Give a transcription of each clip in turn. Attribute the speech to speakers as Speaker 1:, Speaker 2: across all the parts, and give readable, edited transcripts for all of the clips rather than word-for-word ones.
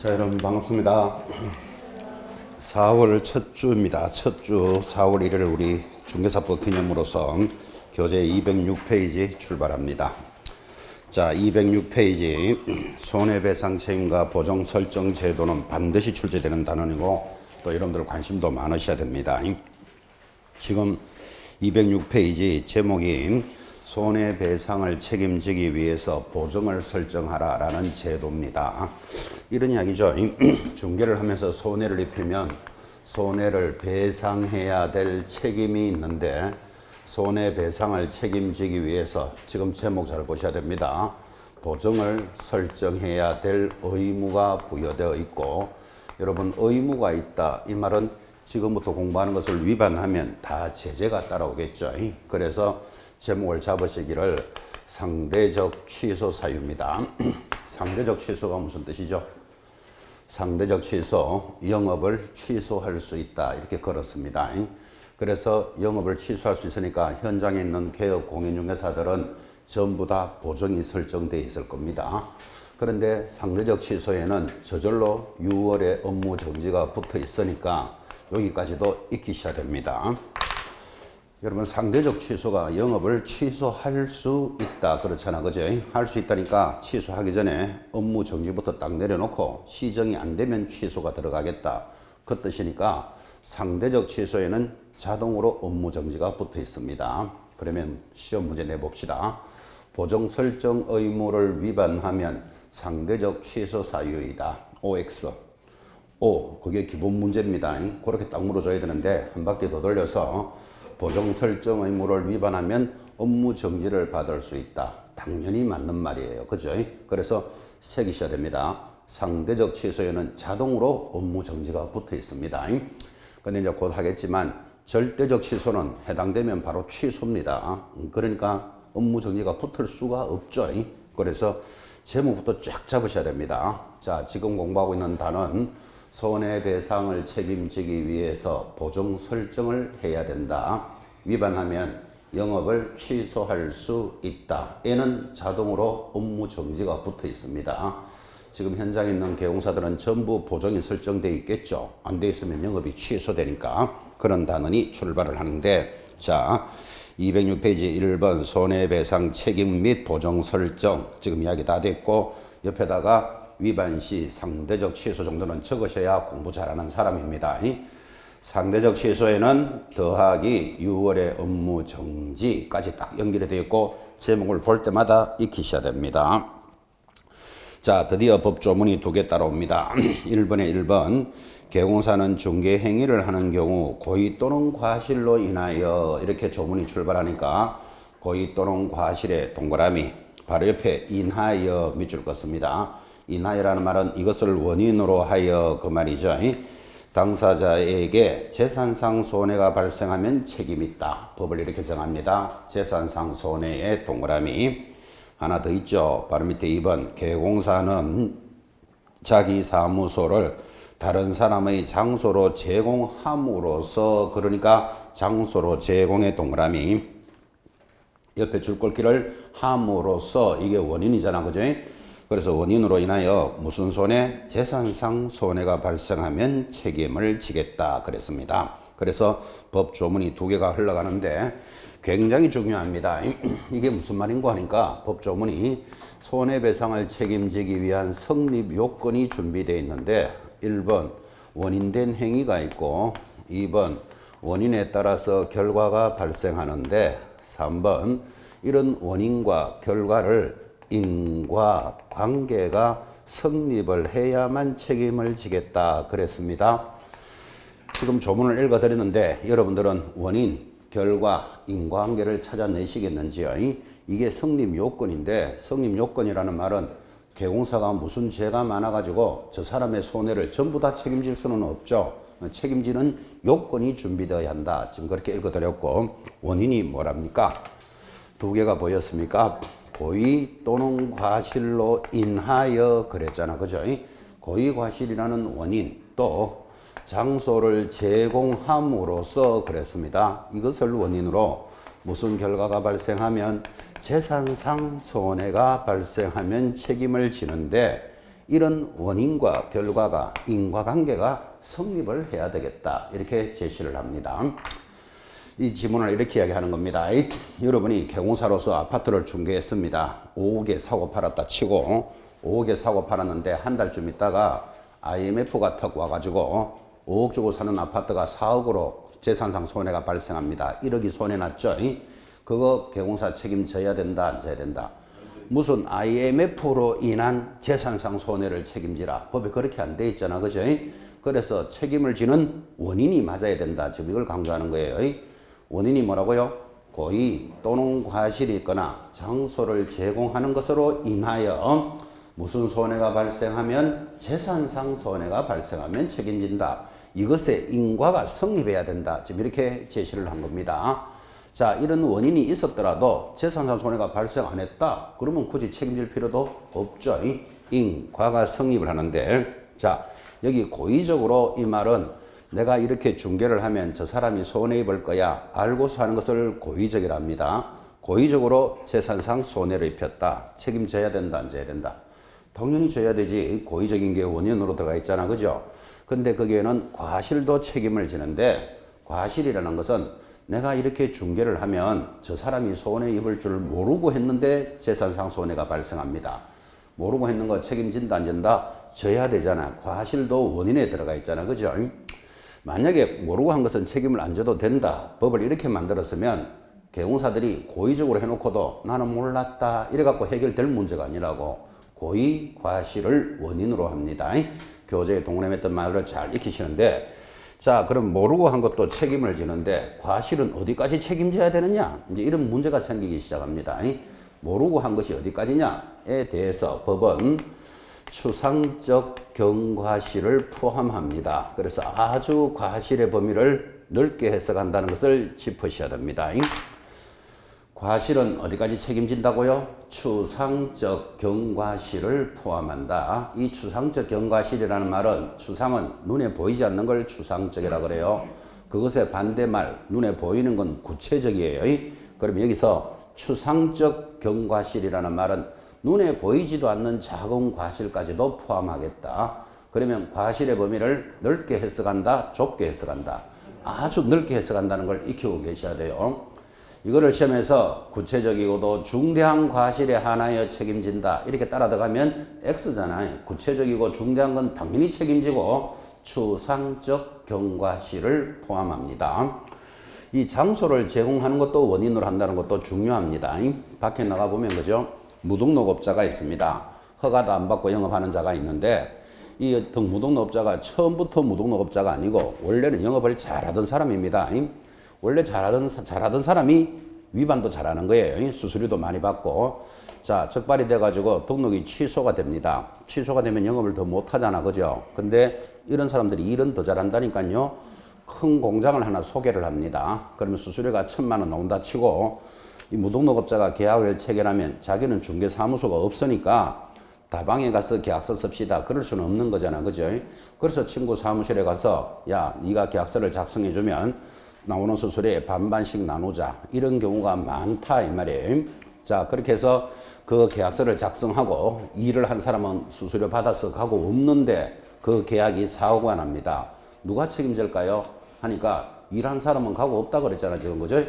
Speaker 1: 자, 여러분 반갑습니다. 4월 첫 주입니다. 첫 주 4월 1일 우리 중개사법 기념으로서 교재 206페이지 출발합니다. 자, 206페이지 손해배상 책임과 보정 설정 제도는 반드시 출제되는 단원이고 또 여러분들 관심도 많으셔야 됩니다. 지금 206페이지 제목이 손해배상을 책임지기 위해서 보정을 설정하라 라는 제도입니다. 이런 이야기죠. 중개를 하면서 손해를 입히면 손해를 배상해야 될 책임이 있는데 손해배상을 책임지기 위해서 지금 제목 잘 보셔야 됩니다. 보정을 설정해야 될 의무가 부여되어 있고, 여러분 의무가 있다 이 말은 지금부터 공부하는 것을 위반하면 다 제재가 따라오겠죠. 그래서 제목을 잡으시기를 상대적 취소 사유입니다. 상대적 취소가 무슨 뜻이죠? 상대적 취소, 영업을 취소할 수 있다 이렇게 걸었습니다. 그래서 영업을 취소할 수 있으니까 현장에 있는 개업 공인중개사들은 전부 다 보정이 설정되어 있을 겁니다. 그런데 상대적 취소에는 저절로 6월에 업무 정지가 붙어 있으니까 여기까지도 익히셔야 됩니다. 여러분 상대적 취소가 영업을 취소할 수 있다 그렇잖아, 그죠? 할 수 있다니까 취소하기 전에 업무 정지부터 딱 내려놓고 시정이 안 되면 취소가 들어가겠다 그 뜻이니까 상대적 취소에는 자동으로 업무 정지가 붙어 있습니다. 그러면 시험 문제 내봅시다. 보정 설정 의무를 위반하면 상대적 취소 사유이다. OX. O, 그게 기본 문제입니다. 그렇게 딱 물어줘야 되는데 한 바퀴 더 돌려서 보정 설정 의무를 위반하면 업무 정지를 받을 수 있다. 당연히 맞는 말이에요. 그죠? 그래서 새기셔야 됩니다. 상대적 취소에는 자동으로 업무 정지가 붙어 있습니다. 근데 이제 곧 하겠지만 절대적 취소는 해당되면 바로 취소입니다. 그러니까 업무 정지가 붙을 수가 없죠. 그래서 제목부터 쫙 잡으셔야 됩니다. 자, 지금 공부하고 있는 단어는 손해배상을 책임지기 위해서 보정 설정을 해야 된다. 위반하면 영업을 취소할 수 있다. 에는 자동으로 업무 정지가 붙어 있습니다. 지금 현장에 있는 개공사들은 전부 보정이 설정되어 있겠죠. 안 돼 있으면 영업이 취소되니까 그런 단원이 출발을 하는데, 자 206페이지 1번 손해배상 책임 및 보정 설정 지금 이야기 다 됐고 옆에다가 위반 시 상대적 취소 정도는 적으셔야 공부 잘하는 사람입니다. 상대적 취소에는 더하기 6월의 업무 정지까지 딱 연결이 되어 있고 제목을 볼 때마다 익히셔야 됩니다. 자, 드디어 법조문이 두 개 따라옵니다. 1번에 1번 개공사는 중개 행위를 하는 경우 고의 또는 과실로 인하여 이렇게 조문이 출발하니까 고의 또는 과실의 동그라미 바로 옆에 인하여 밑줄 긋습니다. 인하여라는 말은 이것을 원인으로 하여 그 말이죠. 당사자에게 재산상 손해가 발생하면 책임이 있다. 법을 이렇게 정합니다. 재산상 손해의 동그라미. 하나 더 있죠. 바로 밑에 2번 개공사는 자기 사무소를 다른 사람의 장소로 제공함으로써, 그러니까 장소로 제공의 동그라미 옆에 줄글기를 함으로써 이게 원인이잖아, 그죠? 그래서 원인으로 인하여 무슨 손해? 재산상 손해가 발생하면 책임을 지겠다 그랬습니다. 그래서 법 조문이 두 개가 흘러가는데 굉장히 중요합니다. 이게 무슨 말인가 하니까 법 조문이 손해배상을 책임지기 위한 성립 요건이 준비되어 있는데 1번 원인된 행위가 있고 2번 원인에 따라서 결과가 발생하는데 3번 이런 원인과 결과를 인과관계가 성립을 해야만 책임을 지겠다 그랬습니다. 지금 조문을 읽어드렸는데 여러분들은 원인, 결과, 인과관계를 찾아내시겠는지요? 이게 성립 요건인데 성립 요건이라는 말은 개공사가 무슨 죄가 많아가지고 저 사람의 손해를 전부 다 책임질 수는 없죠. 책임지는 요건이 준비되어야 한다. 지금 그렇게 읽어드렸고 원인이 뭐랍니까? 두 개가 보였습니까? 고의 또는 과실로 인하여 그랬잖아, 그죠? 고의 과실이라는 원인 또 장소를 제공함으로써 그랬습니다. 이것을 원인으로 무슨 결과가 발생하면 재산상 손해가 발생하면 책임을 지는데 이런 원인과 결과가 인과관계가 성립을 해야 되겠다. 이렇게 제시를 합니다. 이 지문을 이렇게 이야기하는 겁니다. 여러분이 개공사로서 아파트를 중개했습니다. 5억에 사고 팔았다 치고 5억에 사고 팔았는데 한 달쯤 있다가 IMF가 턱 와가지고 5억 주고 사는 아파트가 4억으로 재산상 손해가 발생합니다. 1억이 손해 났죠. 그거 개공사 책임져야 된다, 안 져야 된다. 무슨 IMF로 인한 재산상 손해를 책임지라. 법에 그렇게 안 돼 있잖아. 그죠? 그래서 책임을 지는 원인이 맞아야 된다. 지금 이걸 강조하는 거예요. 원인이 뭐라고요? 고의 또는 과실이 있거나 장소를 제공하는 것으로 인하여 무슨 손해가 발생하면 재산상 손해가 발생하면 책임진다. 이것의 인과가 성립해야 된다. 지금 이렇게 제시를 한 겁니다. 자, 이런 원인이 있었더라도 재산상 손해가 발생 안 했다. 그러면 굳이 책임질 필요도 없죠. 인과가 성립을 하는데, 자, 여기 고의적으로 이 말은 내가 이렇게 중개를 하면 저 사람이 손해 입을 거야 알고서 하는 것을 고의적이랍니다. 고의적으로 재산상 손해를 입혔다. 책임져야 된다, 안 져야 된다? 당연히 져야 되지. 고의적인 게 원인으로 들어가 있잖아. 그죠? 근데 거기에는 과실도 책임을 지는데, 과실이라는 것은 내가 이렇게 중개를 하면 저 사람이 손해 입을 줄 모르고 했는데 재산상 손해가 발생합니다. 모르고 했는 거 책임진다, 안 진다? 져야 되잖아. 과실도 원인에 들어가 있잖아. 그죠? 만약에 모르고 한 것은 책임을 안 져도 된다. 법을 이렇게 만들었으면 개공사들이 고의적으로 해놓고도 나는 몰랐다. 이래갖고 해결될 문제가 아니라고 고의 과실을 원인으로 합니다. 교재에 동그라미했던 말을 잘 익히시는데, 자, 그럼 모르고 한 것도 책임을 지는데 과실은 어디까지 책임져야 되느냐? 이제 이런 문제가 생기기 시작합니다. 모르고 한 것이 어디까지냐에 대해서 법은 추상적 경과실을 포함합니다. 그래서 아주 과실의 범위를 넓게 해석한다는 것을 짚으셔야 됩니다. 과실은 어디까지 책임진다고요? 추상적 경과실을 포함한다. 이 추상적 경과실이라는 말은, 추상은 눈에 보이지 않는 걸 추상적이라 그래요. 그것의 반대말, 눈에 보이는 건 구체적이에요. 그럼 여기서 추상적 경과실이라는 말은 눈에 보이지도 않는 작은 과실까지도 포함하겠다. 그러면 과실의 범위를 넓게 해석한다, 좁게 해석한다. 아주 넓게 해석한다는 걸 익히고 계셔야 돼요. 이거를 시험에서 구체적이고도 중대한 과실에 한하여 책임진다. 이렇게 따라 들어가면 X잖아요. 구체적이고 중대한 건 당연히 책임지고 추상적 경과실을 포함합니다. 이 장소를 제공하는 것도 원인으로 한다는 것도 중요합니다. 밖에 나가보면 그죠? 무등록업자가 있습니다. 허가도 안 받고 영업하는 자가 있는데, 이 무등록업자가 처음부터 무등록업자가 아니고 원래는 영업을 잘하던 사람입니다. 원래 잘하던 사람이 위반도 잘하는 거예요. 수수료도 많이 받고. 자, 적발이 돼가지고 등록이 취소가 됩니다. 취소가 되면 영업을 더 못하잖아. 그죠? 근데 이런 사람들이 일은 더 잘한다니까요. 큰 공장을 하나 소개를 합니다. 그러면 수수료가 1,000만 원 나온다 치고, 이 무등록업자가 계약을 체결하면 자기는 중개사무소가 없으니까 다방에 가서 계약서 씁시다. 그럴 수는 없는 거잖아. 그죠? 그래서 친구 사무실에 가서, 야, 네가 계약서를 작성해주면 나오는 수수료에 반반씩 나누자. 이런 경우가 많다 이 말이에요. 자, 그렇게 해서 그 계약서를 작성하고 일을 한 사람은 수수료 받아서 가고 없는데 그 계약이 사고가 납니다. 누가 책임질까요? 하니까 일한 사람은 가고 없다 그랬잖아 지금. 그죠?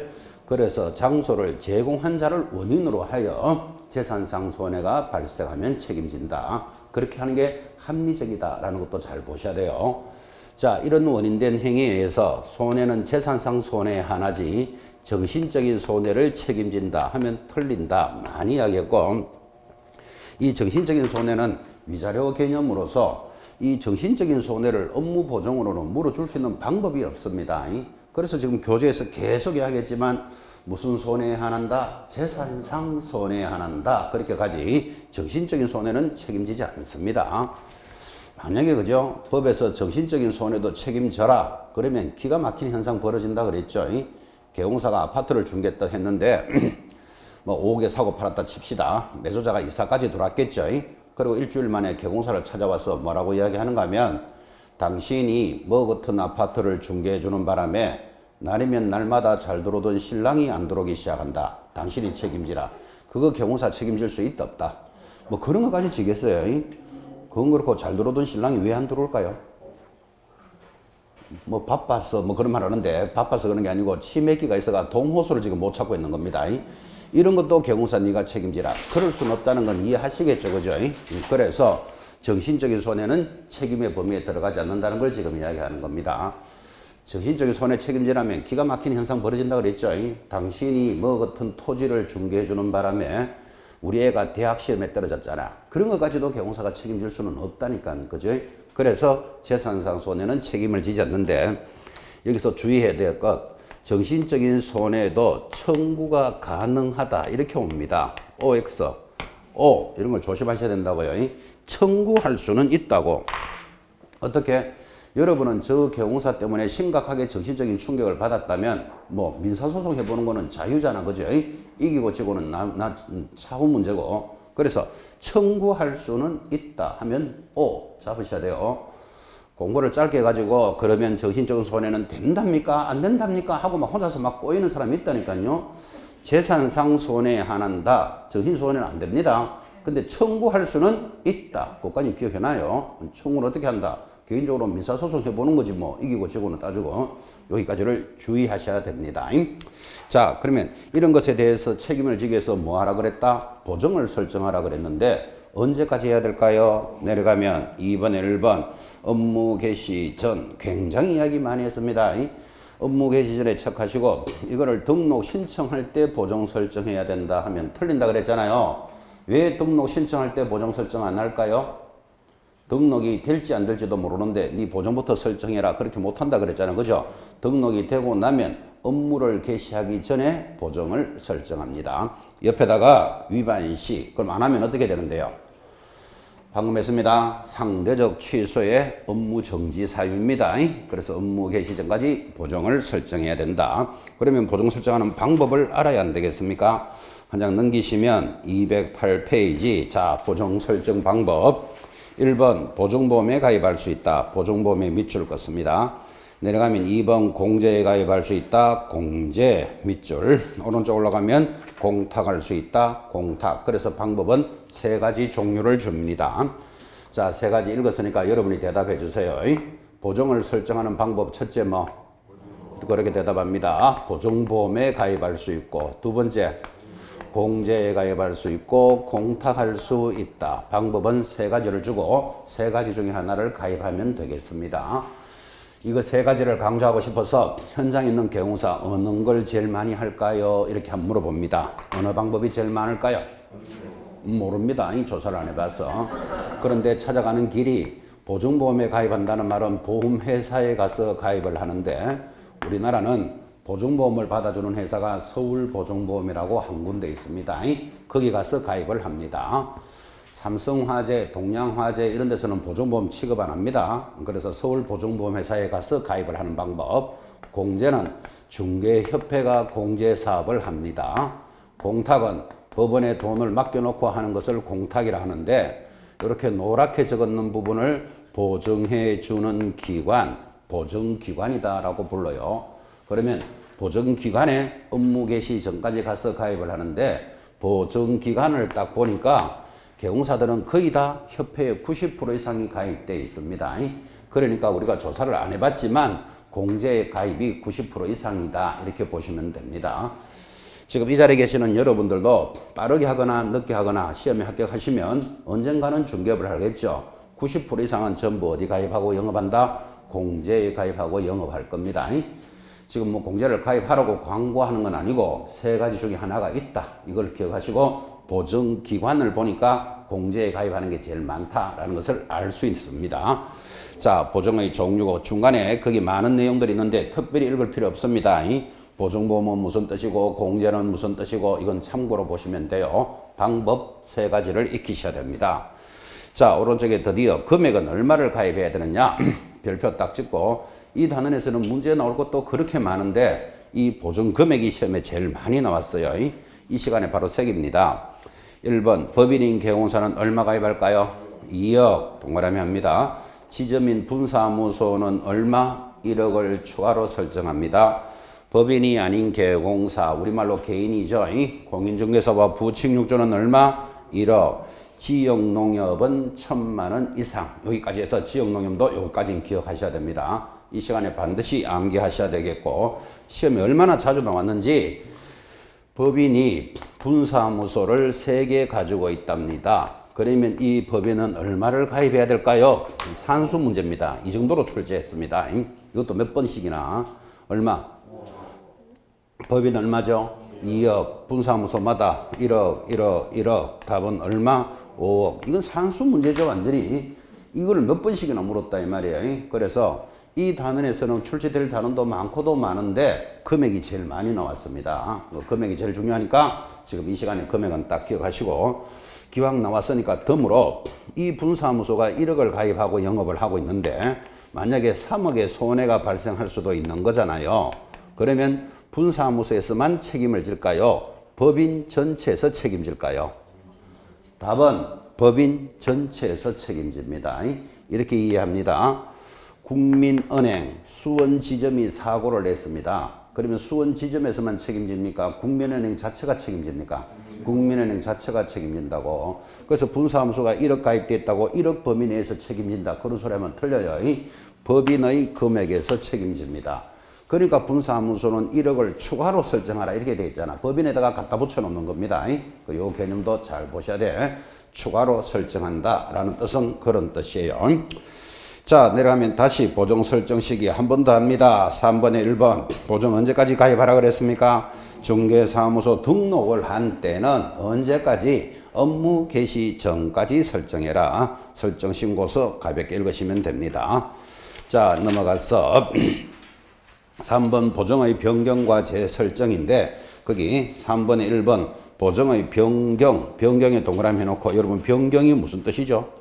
Speaker 1: 그래서 장소를 제공한 자를 원인으로 하여 재산상 손해가 발생하면 책임진다. 그렇게 하는 게 합리적이다라는 것도 잘 보셔야 돼요. 자, 이런 원인된 행위에 의해서 손해는 재산상 손해에 한하지 정신적인 손해를 책임진다 하면 틀린다. 많이 이야기했고, 이 정신적인 손해는 위자료 개념으로서 이 정신적인 손해를 업무 보정으로는 물어줄 수 있는 방법이 없습니다. 그래서 지금 교재에서 계속 이야기했지만 무슨 손해에 한한다? 재산상 손해에 한한다. 그렇게 가지 정신적인 손해는 책임지지 않습니다. 만약에 그죠? 법에서 정신적인 손해도 책임져라. 그러면 기가 막힌 현상 벌어진다 그랬죠. 개공사가 아파트를 중개했다 했는데 뭐 5억에 사고 팔았다 칩시다. 매수자가 이사까지 들어왔겠죠. 그리고 일주일 만에 개공사를 찾아와서 뭐라고 이야기하는가 하면, 당신이 뭐 같은 아파트를 중개해 주는 바람에 날이면 날마다 잘 들어오던 신랑이 안 들어오기 시작한다. 당신이 책임지라. 그거 개공사 책임질 수 있다 없다? 뭐 그런 것까지 지겠어요. 그건 그렇고 잘 들어오던 신랑이 왜 안 들어올까요? 뭐 바빠서 뭐 그런 말 하는데 바빠서 그런 게 아니고 치매기가 있어가 동호수를 지금 못 찾고 있는 겁니다. 이런 것도 경호사 네가 책임지라. 그럴 수는 없다는 건 이해하시겠죠, 그죠? 그래서 정신적인 손해는 책임의 범위에 들어가지 않는다는 걸 지금 이야기하는 겁니다. 정신적인 손해 책임지라면 기가 막힌 현상 벌어진다고 그랬죠. 당신이 뭐 같은 토지를 중개해 주는 바람에 우리 애가 대학 시험에 떨어졌잖아. 그런 것까지도 경호사가 책임질 수는 없다니까, 그죠? 그래서 재산상 손해는 책임을 지지 않는데 여기서 주의해야 될 것, 정신적인 손해도 청구가 가능하다 이렇게 옵니다. OX, O 이런 걸 조심하셔야 된다고요. 청구할 수는 있다고. 어떻게? 여러분은 저 경호사 때문에 심각하게 정신적인 충격을 받았다면 뭐 민사소송 해보는 거는 자유잖아, 그죠? 이기고 지고는 나 사후 문제고. 그래서 청구할 수는 있다 하면 O 잡으셔야 돼요. 공부를 짧게 해가지고 그러면 정신적인 손해는 된답니까? 안 된답니까? 하고 막 혼자서 막 꼬이는 사람이 있다니까요. 재산상 손해에 한한다. 정신손해는 안 됩니다. 근데 청구할 수는 있다. 그것까지 기억해놔요. 청구는 어떻게 한다? 개인적으로 민사소송 해보는 거지 뭐. 이기고 지고는 따지고. 여기까지를 주의하셔야 됩니다. 자, 그러면 이런 것에 대해서 책임을 지기 위해서 뭐 하라 그랬다? 보정을 설정하라 그랬는데 언제까지 해야 될까요? 내려가면 2번, 1번 업무 개시 전 굉장히 이야기 많이 했습니다. 업무 개시 전에 체크하시고 이거를 등록 신청할 때 보정 설정해야 된다 하면 틀린다 그랬잖아요. 왜 등록 신청할 때 보정 설정 안 할까요? 등록이 될지 안 될지도 모르는데 네 보정부터 설정해라 그렇게 못한다 그랬잖아요. 그죠? 등록이 되고 나면 업무를 개시하기 전에 보정을 설정합니다. 옆에다가 위반 시 그럼 안 하면 어떻게 되는데요? 방금 했습니다. 상대적 취소의 업무 정지 사유입니다. 그래서 업무 개시 전까지 보정을 설정해야 된다. 그러면 보정 설정하는 방법을 알아야 안 되겠습니까? 한 장 넘기시면 208페이지. 자, 보정 설정 방법. 1번 보정보험에 가입할 수 있다. 보정보험에 밑줄 긋습니다. 내려가면 2번 공제에 가입할 수 있다. 공제 밑줄. 오른쪽 올라가면 공탁할 수 있다. 공탁. 그래서 방법은 세 가지 종류를 줍니다. 자, 세 가지 읽었으니까 여러분이 대답해 주세요. 보정을 설정하는 방법 첫째 뭐? 그렇게 대답합니다. 보정보험에 가입할 수 있고 두 번째 공제에 가입할 수 있고 공탁할 수 있다. 방법은 세 가지를 주고 세 가지 중에 하나를 가입하면 되겠습니다. 이거 세 가지를 강조하고 싶어서 현장에 있는 경호사 어느 걸 제일 많이 할까요? 이렇게 한번 물어봅니다. 어느 방법이 제일 많을까요? 모릅니다. 조사를 안 해봐서. 그런데 찾아가는 길이 보증보험에 가입한다는 말은 보험회사에 가서 가입을 하는데 우리나라는 보증보험을 받아주는 회사가 서울보증보험이라고 한 군데 있습니다. 거기 가서 가입을 합니다. 삼성화재, 동양화재 이런 데서는 보증보험 취급 안 합니다. 그래서 서울보증보험회사에 가서 가입을 하는 방법. 공제는 중개협회가 공제사업을 합니다. 공탁은 법원에 돈을 맡겨놓고 하는 것을 공탁이라 하는데 이렇게 노랗게 적었는 부분을 보증해 주는 기관, 보증기관이다라고 불러요. 그러면 보증기관에 업무 개시 전까지 가서 가입을 하는데 보증기관을 딱 보니까 경호사들은 거의 다 협회에 90% 이상이 가입되어 있습니다. 그러니까 우리가 조사를 안 해봤지만 공제 가입이 90% 이상이다 이렇게 보시면 됩니다. 지금 이 자리에 계시는 여러분들도 빠르게 하거나 늦게 하거나 시험에 합격하시면 언젠가는 중개업을 하겠죠. 90% 이상은 전부 어디 가입하고 영업한다? 공제에 가입하고 영업할 겁니다. 지금 뭐 공제를 가입하라고 광고하는 건 아니고 세 가지 중에 하나가 있다. 이걸 기억하시고 보증기관을 보니까 공제에 가입하는 게 제일 많다라는 것을 알 수 있습니다. 자, 보증의 종류고 중간에 거기 많은 내용들이 있는데 특별히 읽을 필요 없습니다. 보증보험은 무슨 뜻이고 공제는 무슨 뜻이고 이건 참고로 보시면 돼요. 방법 세 가지를 익히셔야 됩니다. 자, 오른쪽에 드디어 금액은 얼마를 가입해야 되느냐 별표 딱 찍고 이 단원에서는 문제 나올 것도 그렇게 많은데 이 보증 금액이 시험에 제일 많이 나왔어요. 이 시간에 바로 색입니다. 1번 법인인 경호사는 얼마 가입할까요? 2억 동그라미 합니다. 지점인 분사무소는 얼마? 1억을 추가로 설정합니다. 법인이 아닌 개공사, 우리말로 개인이죠. 공인중개사와 부칭육조는 얼마? 1억. 지역농협은 1,000만 원 이상. 여기까지 해서 지역농협도 여기까지는 기억하셔야 됩니다. 이 시간에 반드시 암기하셔야 되겠고, 시험에 얼마나 자주 나왔는지, 법인이 분사무소를 3개 가지고 있답니다. 그러면 이 법인은 얼마를 가입해야 될까요? 산수 문제입니다. 이 정도로 출제했습니다. 이것도 몇 번씩이나. 얼마? 법인 얼마죠? 2억. 분사무소마다 1억, 1억, 1억. 답은 얼마? 5억. 이건 산수 문제죠, 완전히. 이걸 몇 번씩이나 물었다, 이 말이에요. 그래서 이 단원에서는 출제될 단원도 많고도 많은데 금액이 제일 많이 나왔습니다. 금액이 제일 중요하니까 지금 이 시간에 금액은 딱 기억하시고, 기왕 나왔으니까 덤으로 이 분사무소가 1억을 가입하고 영업을 하고 있는데 만약에 3억의 손해가 발생할 수도 있는 거잖아요. 그러면 분사무소에서만 책임을 질까요? 법인 전체에서 책임질까요? 답은 법인 전체에서 책임집니다. 이렇게 이해합니다. 국민은행 수원지점이 사고를 냈습니다. 그러면 수원지점에서만 책임집니까? 국민은행 자체가 책임집니까? 국민은행 자체가 책임진다고. 그래서 분사무소가 1억 가입됐다고 1억 범위 내에서 책임진다. 그런 소리 하면 틀려요. 법인의 금액에서 책임집니다. 그러니까 분사무소는 1억을 추가로 설정하라 이렇게 돼 있잖아. 법인에다가 갖다 붙여 놓는 겁니다. 이 개념도 잘 보셔야 돼. 추가로 설정한다 라는 뜻은 그런 뜻이에요. 자, 내려가면 다시 보정 설정 시기 한 번 더 합니다. 3번에 1번. 보정 언제까지 가입하라 그랬습니까? 중개사무소 등록을 한 때는 언제까지? 업무 개시 전까지 설정해라. 설정 신고서 가볍게 읽으시면 됩니다. 자, 넘어가서 3번 보정의 변경과 재설정인데 거기 3번에 1번 보정의 변경에 동그라미 해놓고 여러분 변경이 무슨 뜻이죠?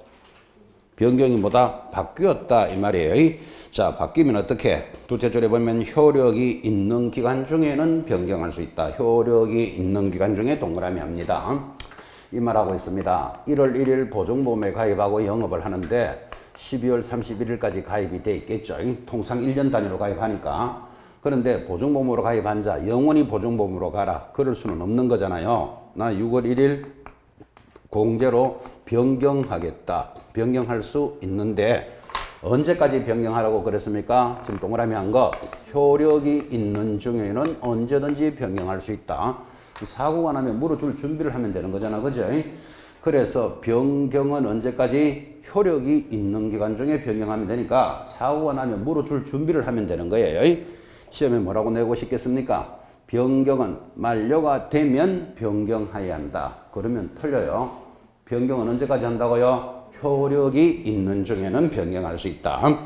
Speaker 1: 변경이 뭐다? 바뀌었다 이 말이에요. 자, 바뀌면 어떻게? 둘째 줄에 보면 효력이 있는 기간 중에는 변경할 수 있다. 효력이 있는 기간 중에 동그라미 합니다. 이 말하고 있습니다. 1월 1일 보증보험에 가입하고 영업을 하는데 12월 31일까지 가입이 돼 있겠죠. 통상 1년 단위로 가입하니까. 그런데 보증보험으로 가입한 자 영원히 보증보험으로 가라. 그럴 수는 없는 거잖아요. 나 6월 1일 공제로 변경하겠다. 변경할 수 있는데 언제까지 변경하라고 그랬습니까? 지금 동그라미 한 거 효력이 있는 중에는 언제든지 변경할 수 있다. 사고가 나면 물어줄 준비를 하면 되는 거잖아. 그죠? 그래서 변경은 언제까지? 효력이 있는 기간 중에 변경하면 되니까 사고가 나면 물어줄 준비를 하면 되는 거예요. 시험에 뭐라고 내고 싶겠습니까? 변경은 만료가 되면 변경해야 한다. 그러면 틀려요. 변경은 언제까지 한다고요? 효력이 있는 중에는 변경할 수 있다.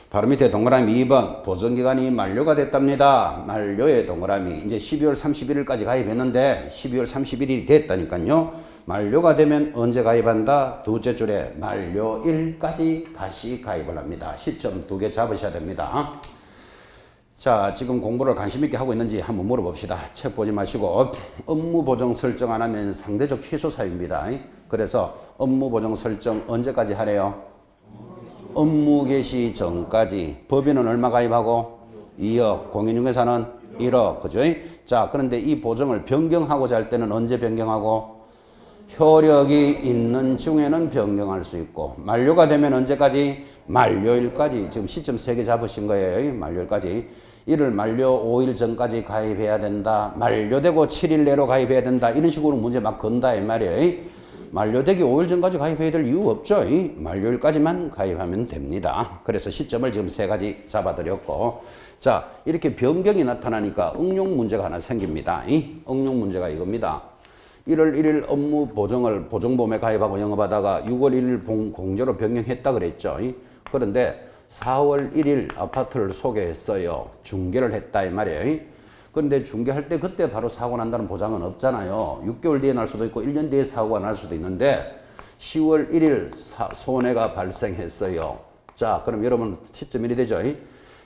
Speaker 1: 바로 밑에 동그라미 2번 보증기간이 만료가 됐답니다. 만료의 동그라미 이제 12월 31일까지 가입했는데 12월 31일이 됐다니까요. 만료가 되면 언제 가입한다? 둘째 줄에 만료일까지 다시 가입을 합니다. 시점 2개 잡으셔야 됩니다. 자, 지금 공부를 관심 있게 하고 있는지 한번 물어봅시다. 책 보지 마시고 업무 보정 설정 안 하면 상대적 취소 사유입니다. 그래서 업무 보정 설정 언제까지 하래요? 업무 개시 전까지. 법인은 얼마 가입하고? 2억. 공인중개사는 1억. 그죠? 자, 그런데 이 보정을 변경하고자 할 때는 언제 변경하고? 효력이 있는 중에는 변경할 수 있고 만료가 되면 언제까지? 만료일까지. 지금 시점 3개 잡으신 거예요. 만료일까지. 이를 만료 5일 전까지 가입해야 된다. 만료되고 7일 내로 가입해야 된다. 이런 식으로 문제 막 건다 이 말이에요. 만료되기 5일 전까지 가입해야 될 이유 없죠. 만료일까지만 가입하면 됩니다. 그래서 시점을 지금 3가지 잡아드렸고, 자, 이렇게 변경이 나타나니까 응용 문제가 하나 생깁니다. 응용 문제가 이겁니다. 1월 1일 업무 보정을 보증보험에 가입하고 영업하다가 6월 1일 공제로 변경했다 그랬죠. 그런데 4월 1일 아파트를 소개했어요. 중개를 했다 이 말이에요. 그런데 중개할 때 그때 바로 사고 난다는 보장은 없잖아요. 6개월 뒤에 날 수도 있고 1년 뒤에 사고가 날 수도 있는데 10월 1일 손해가 발생했어요. 자, 그럼 여러분 시점 1이 되죠.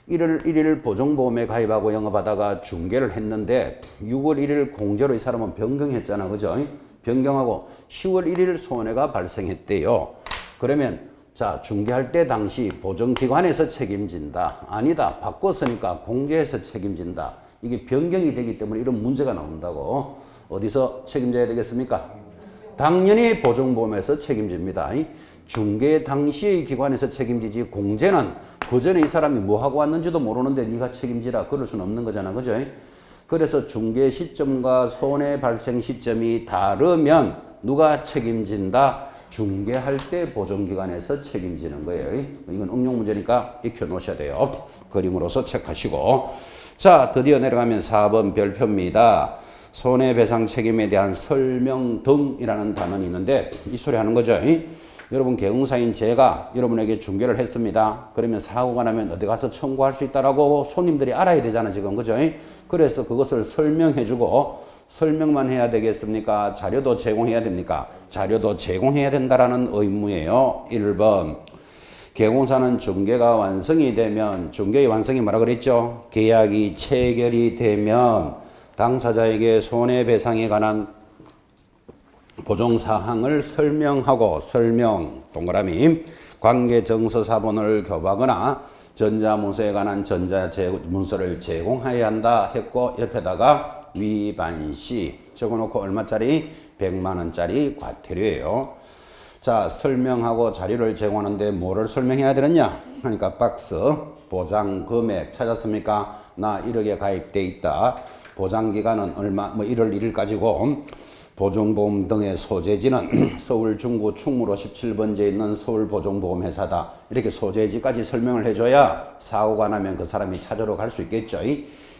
Speaker 1: 1월 1일 보증보험에 가입하고 영업하다가 중개를 했는데 6월 1일 공제로 이 사람은 변경했잖아. 그죠? 변경하고 10월 1일 손해가 발생했대요. 그러면 자, 중개할 때 당시 보증기관에서 책임진다. 아니다. 바꿨으니까 공제에서 책임진다. 이게 변경이 되기 때문에 이런 문제가 나온다고. 어디서 책임져야 되겠습니까? 당연히 보증보험에서 책임집니다. 중개 당시의 기관에서 책임지지 공제는 그 전에 이 사람이 뭐 하고 왔는지도 모르는데 네가 책임지라 그럴 수는 없는 거잖아. 그죠? 그래서 중개 시점과 손해 발생 시점이 다르면 누가 책임진다? 중개할 때 보증기관에서 책임지는 거예요. 이건 응용 문제니까 익혀 놓으셔야 돼요. 그림으로서 체크하시고. 자, 드디어 내려가면 4번 별표입니다. 손해배상 책임에 대한 설명 등이라는 단어는 있는데 이 소리 하는 거죠. 여러분 계공사인 제가 여러분에게 중개를 했습니다. 그러면 사고가 나면 어디 가서 청구할 수 있다라고 손님들이 알아야 되잖아 지금. 그죠? 그래서 그것을 설명해주고 설명만 해야 되겠습니까? 자료도 제공해야 됩니까? 자료도 제공해야 된다라는 의무예요. 1번. 계공사는 중개가 완성이 되면, 중개의 완성이 뭐라 그랬죠? 계약이 체결이 되면 당사자에게 손해배상에 관한 보정사항을 설명하고 동그라미 관계정서사본을 교부하거나 전자문서에 관한 전자문서를 제공해야 한다 했고 옆에다가 위반시 적어놓고 얼마짜리? 100만원짜리 과태료예요. 자, 설명하고 자료를 제공하는데 뭐를 설명해야 되느냐? 그러니까 박스 보장 금액 찾았습니까? 나 1억에 가입돼 있다. 보장기간은 얼마? 1월 1일까지고 보증보험 등의 소재지는 서울 중구 충무로 17번지에 있는 서울보증보험회사다. 이렇게 소재지까지 설명을 해줘야 사고가 나면 그 사람이 찾으러 갈 수 있겠죠.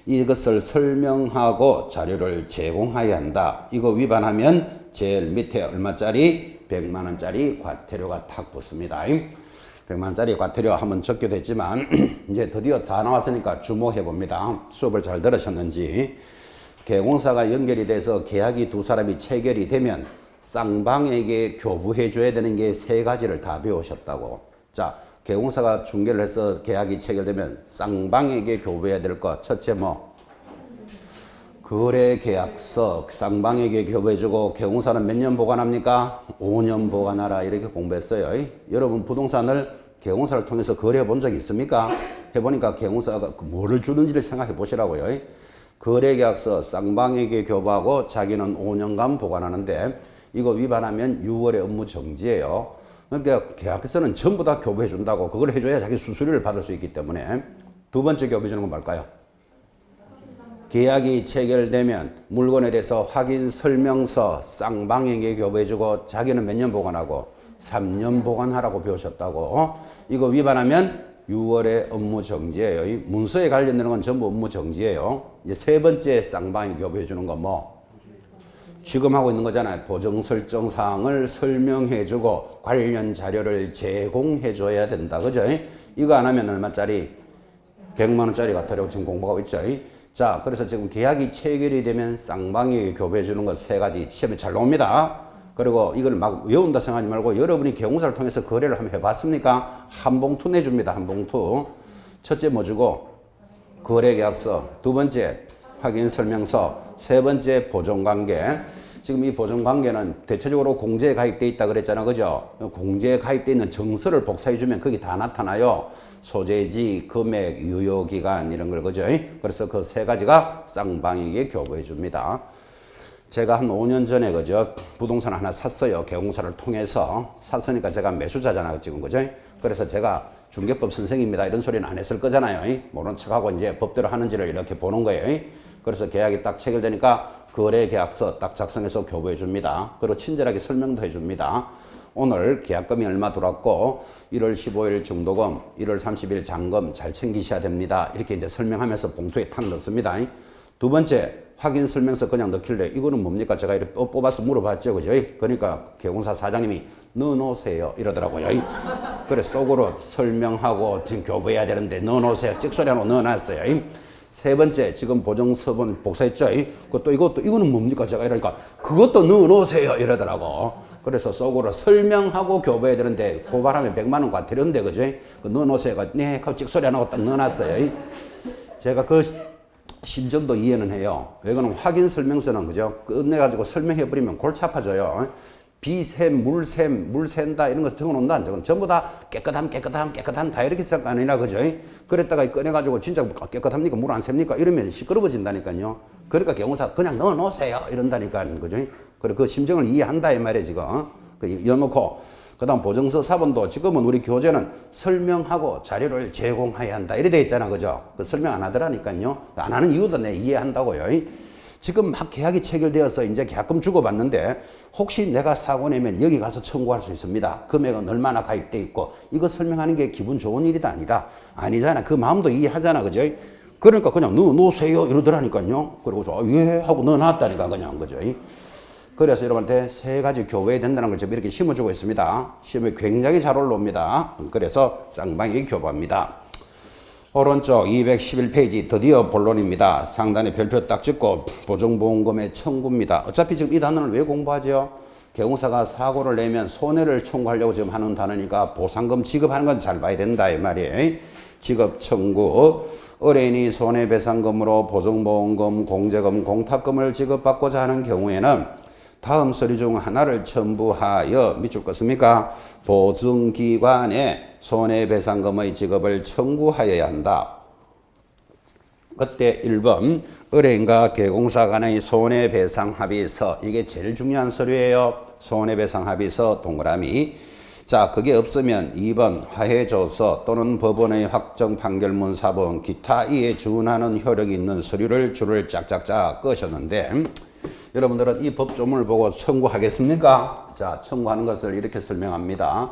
Speaker 1: 이것을 설명하고 자료를 제공해야 한다. 이거 위반하면 제일 밑에 얼마짜리? 100만원짜리 과태료가 탁 붙습니다. 100만원짜리 과태료 한번 적용됐지만 이제 드디어 다 나왔으니까 주목해 봅니다. 수업을 잘 들으셨는지. 계공사가 연결이 돼서 계약이 두 사람이 체결이 되면 쌍방에게 교부해 줘야 되는 게 세 가지를 다 배우셨다고. 자, 계공사가 중개를 해서 계약이 체결되면 쌍방에게 교부해야 될 것. 첫째 거래계약서 쌍방에게 교부해주고 계공사는 몇 년 보관합니까? 5년 보관하라 이렇게 공부했어요. 여러분 부동산을 계공사를 통해서 거래해 본 적이 있습니까? 해보니까 계공사가 뭐를 주는지를 생각해 보시라고요. 거래계약서 쌍방에게 교부하고 자기는 5년간 보관하는데 이거 위반하면 6월에 업무 정지예요. 그러니까 계약서는 전부 다 교부해 준다고. 그걸 해줘야 자기 수수료를 받을 수 있기 때문에. 두 번째 교부해 주는 건 뭘까요? 계약이 체결되면 물건에 대해서 확인 설명서 쌍방에게 교부해주고 자기는 몇 년 보관하고 3년 보관하라고 배우셨다고. 이거 위반하면 6월에 업무 정지예요. 이 문서에 관련되는 건 전부 업무 정지예요. 이제 세 번째 쌍방이 교부해 주는 건 지금 하고 있는 거잖아요. 보정 설정 사항을 설명해 주고 관련 자료를 제공해 줘야 된다. 그죠? 이거 안 하면 얼마짜리? 100만원짜리 과태료 지금 공부하고 있죠. 자, 그래서 지금 계약이 체결이 되면 쌍방이 교부해 주는 것 세 가지 시험에 잘 나옵니다. 그리고 이걸 막 외운다 생각하지 말고 여러분이 계공사를 통해서 거래를 한번 해봤습니까? 한 봉투 내줍니다. 한 봉투. 첫째 뭐 주고? 거래계약서. 두 번째 확인설명서. 세 번째 보존관계. 지금 이 보존관계는 대체적으로 공제에 가입돼 있다 그랬잖아. 그죠? 공제에 가입돼 있는 정서를 복사해주면 거기 다 나타나요. 소재지, 금액, 유효기간 이런 걸. 그죠? 그래서 그 세 가지가 쌍방에게 교부해 줍니다. 제가 한 5년 전에 그죠? 부동산 하나 샀어요. 계공사를 통해서. 샀으니까 제가 매수자잖아요. 지금. 그죠? 그래서 제가 중개법 선생입니다. 이런 소리는 안 했을 거잖아요. 모른 척하고 이제 법대로 하는지를 이렇게 보는 거예요. 그래서 계약이 딱 체결되니까 거래계약서 딱 작성해서 교부해 줍니다. 그리고 친절하게 설명도 해 줍니다. 오늘 계약금이 얼마 들어왔고 1월 15일 중도금, 1월 30일 잔금 잘 챙기셔야 됩니다. 이렇게 이제 설명하면서 봉투에 탁 넣습니다. 두 번째 확인 설명서 그냥 넣길래 이거는 뭡니까? 제가 이렇게 뽑아서 물어봤죠. 그죠? 그러니까 계공사 사장님이 넣어놓으세요 이러더라고요. 그래 속으로 설명하고 지금 교부해야 되는데 넣어놓으세요. 찍소리하고 넣어놨어요. 세 번째 지금 보정서본 복사했죠. 이거는 뭡니까? 제가 이러니까 그것도 넣어놓으세요 이러더라고. 그래서 속으로 설명하고 교부해야 되는데 고발하면 100만원 과태료인데 그죠? 그 넣어놓으세요. 네, 그 찍소리 안 하고 딱 넣어놨어요. 제가 그 심정도 이해는 해요. 왜 그러면 확인 설명서는 그죠? 끝내가지고 설명해버리면 골치 아파져요. 비샘, 물샘, 물 샌다 이런 거 적어놓는다 안 적어. 전부 다 깨끗함 다 이렇게 생각 아니라 그죠? 그랬다가 꺼내가지고 진짜 깨끗합니까? 물 안 셉니까? 이러면 시끄러워진다니까요. 그러니까 경호사 그냥 넣어놓으세요 이런다니까 그죠? 그래 그 심정을 이해한다 이 말이에요 지금. 그 여놓고 그다음 보증서 사본도 지금은 우리 교재는 설명하고 자료를 제공해야 한다 이래 돼 있잖아 그죠? 그 설명 안 하더라니까요. 안 하는 이유도 내 이해한다고요. 지금 막 계약이 체결되어서 이제 계약금 주고받는데 혹시 내가 사고 내면 여기 가서 청구할 수 있습니다. 금액은 얼마나 가입돼 있고 이거 설명하는 게 기분 좋은 일이다 아니다? 아니잖아. 그 마음도 이해하잖아 그죠? 그러니까 그냥 넣으세요 이러더라니까요. 그러고서 예 하고 넣어놨다니까 그냥 그죠? 그래서 여러분한테 세 가지 교배해야 된다는 걸 지금 이렇게 심어주고 있습니다. 시험에 굉장히 잘 올라옵니다. 그래서 쌍방이 교배합니다. 오른쪽 211페이지 드디어 본론입니다. 상단에 별표 딱 찍고 보증보험금의 청구입니다. 어차피 지금 이 단어를 왜 공부하죠? 개공사가 사고를 내면 손해를 청구하려고 지금 하는 단어니까 보상금 지급하는 건 잘 봐야 된다 이 말이에요. 지급 청구 의뢰인이 손해배상금으로 보증보험금, 공제금, 공탁금을 지급받고자 하는 경우에는 다음 서류 중 하나를 첨부하여 밑줄 껐습니까? 보증기관에 손해배상금의 지급을 청구하여야 한다. 그때 1번 의뢰인과 개공사 간의 손해배상합의서 이게 제일 중요한 서류예요. 손해배상합의서 동그라미. 자 그게 없으면 2번 화해조서 또는 법원의 확정 판결문 4번 기타 이에 준하는 효력이 있는 서류를 줄을 짝짝짝 끄셨는데 여러분들은 이 법조문을 보고 청구하겠습니까? 자, 청구하는 것을 이렇게 설명합니다.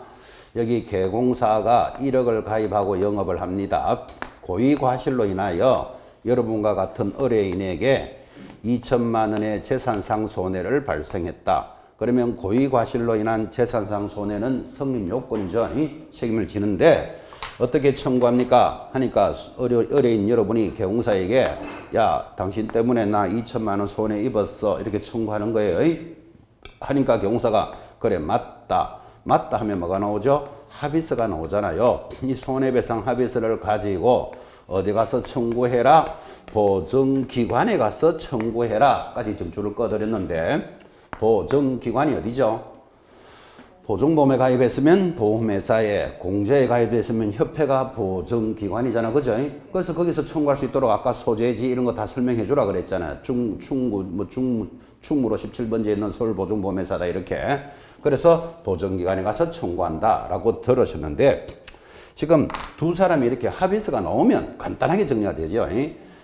Speaker 1: 여기 개공사가 1억을 가입하고 영업을 합니다. 고의과실로 인하여 여러분과 같은 의뢰인에게 2천만 원의 재산상 손해를 발생했다. 그러면 고의과실로 인한 재산상 손해는 성립 요건이죠. 책임을 지는데 어떻게 청구합니까? 하니까 의뢰인 여러분이 개공사에게 야 당신 때문에 나 2천만 원 손해 입었어 이렇게 청구하는 거예요. 하니까 개공사가 그래 맞다 하면 뭐가 나오죠? 합의서가 나오잖아요. 이 손해배상 합의서를 가지고 어디 가서 청구해라? 보증기관에 가서 청구해라 까지 지금 줄을 꺼드렸는데 보증기관이 어디죠? 보증보험에 가입했으면 보험회사에, 공제에 가입했으면 협회가 보증기관이잖아 그죠? 그래서 거기서 청구할 수 있도록 아까 소재지 이런 거 다 설명해 주라 그랬잖아. 충무로 17번지에 있는 서울보증보험회사다 이렇게. 그래서 보증기관에 가서 청구한다 라고 들으셨는데 지금 두 사람이 이렇게 합의서가 나오면 간단하게 정리가 되죠.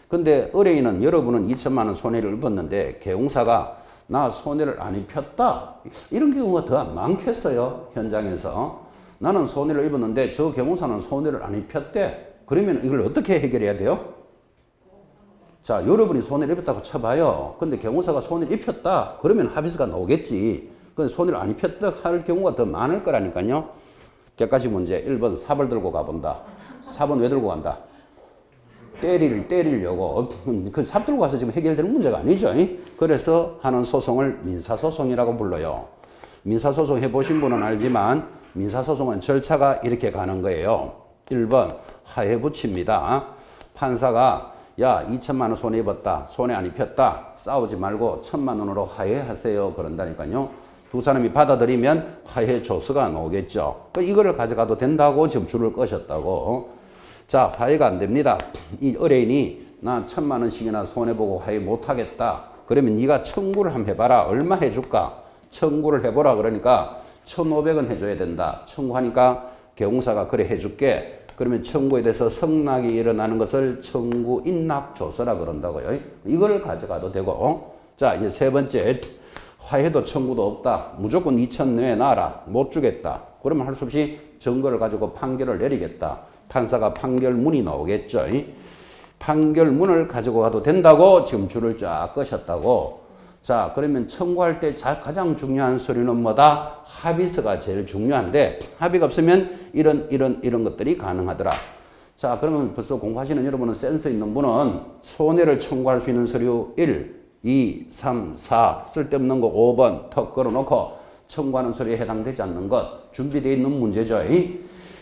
Speaker 1: 근데 의뢰인은 여러분은 2천만 원 손해를 입었는데 개공사가 나 손해를 안 입혔다. 이런 경우가 더 많겠어요. 현장에서. 나는 손해를 입었는데 저 개공사는 손해를 안 입혔대. 그러면 이걸 어떻게 해결해야 돼요? 자, 여러분이 손해를 입었다고 쳐봐요. 근데 개공사가 손해를 입혔다. 그러면 합의서가 나오겠지. 근데 손해를 안 입혔다 할 경우가 더 많을 거라니까요. 객관식 문제 1번 삽을 들고 가본다. 삽은 왜 들고 간다? 때리려고. 그 삽 들고 가서 지금 해결되는 문제가 아니죠. 그래서 하는 소송을 민사소송이라고 불러요. 민사소송 해보신 분은 알지만 민사소송은 절차가 이렇게 가는 거예요. 1번 하해부치입니다. 판사가 야 2천만 원 손해 입었다. 손해 안 입혔다. 싸우지 말고 1,000만 원으로 하해하세요. 그런다니까요. 두 사람이 받아들이면 하해조서가 나오겠죠. 이거를 가져가도 된다고 지금 줄을 끄셨다고. 자, 화해가 안 됩니다. 이 의뢰인이 나 1,000만 원씩이나 손해보고 화해 못하겠다. 그러면 네가 청구를 한번 해봐라. 얼마 해줄까? 청구를 해보라. 그러니까 1,500원 해줘야 된다. 청구하니까 개공사가 그래 해줄게. 그러면 청구에 대해서 성락이 일어나는 것을 청구 인락조서라 그런다고요. 이걸 가져가도 되고. 자, 이제 세 번째. 화해도 청구도 없다. 무조건 2천 내놔라. 못 주겠다. 그러면 할 수 없이 증거를 가지고 판결을 내리겠다. 판사가 판결문이 나오겠죠. 판결문을 가지고 가도 된다고 지금 줄을 쫙 끄셨다고. 자, 그러면 청구할 때 가장 중요한 서류는 뭐다? 합의서가 제일 중요한데 합의가 없으면 이런 것들이 가능하더라. 자, 그러면 벌써 공부하시는 여러분은 센스 있는 분은 손해를 청구할 수 있는 서류 1, 2, 3, 4 쓸데없는 거 5번 턱 걸어놓고 청구하는 서류에 해당되지 않는 것 준비되어 있는 문제죠.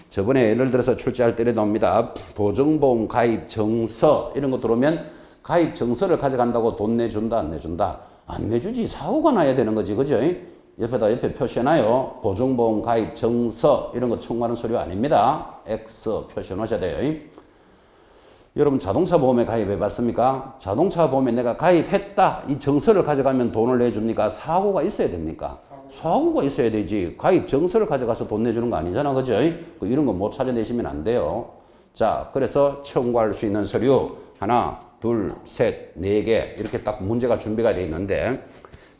Speaker 1: 저번에 예를 들어서 출제할 때 나옵니다. 보증보험 가입 정서 이런 거 들어오면 가입 정서를 가져간다고 돈 내준다 안 내준다? 안 내주지. 사고가 나야 되는 거지. 그죠? 옆에 표시해놔요. 보증보험 가입 정서 이런 거 청구하는 서류 아닙니다. X 표시해 놓으셔야 돼요. 여러분 자동차 보험에 가입해 봤습니까? 자동차 보험에 내가 가입했다. 이 정서를 가져가면 돈을 내줍니까? 사고가 있어야 됩니까? 사고가 있어야 되지. 가입 정서를 가져가서 돈 내주는 거 아니잖아. 그죠? 이런 거 못 찾아내시면 안 돼요. 자, 그래서 청구할 수 있는 서류 하나, 둘, 셋, 네 개 이렇게 딱 문제가 준비가 되어 있는데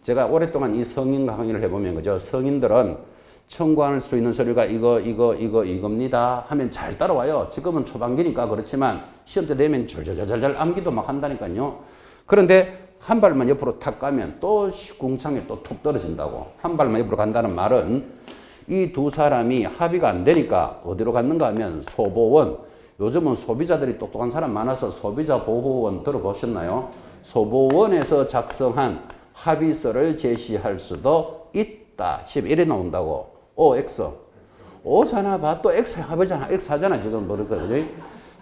Speaker 1: 제가 오랫동안 이 성인 강의를 해보면 그죠? 성인들은 청구할 수 있는 서류가 이겁니다 하면 잘 따라와요. 지금은 초반기니까 그렇지만 시험 때 되면 절절절절 암기도 막 한다니까요. 그런데 한 발만 옆으로 탁 가면 또 궁창에 또 툭 떨어진다고. 한 발만 옆으로 간다는 말은 이 두 사람이 합의가 안 되니까 어디로 갔는가 하면 소보원. 요즘은 소비자들이 똑똑한 사람 많아서 소비자 보호원 들어보셨나요? 소보원에서 작성한 합의서를 제시할 수도 있다. 11에 나온다고. O, X. O잖아. 봐. 또 X 합의잖아. X 하잖아. 지금 모르니까. 그죠?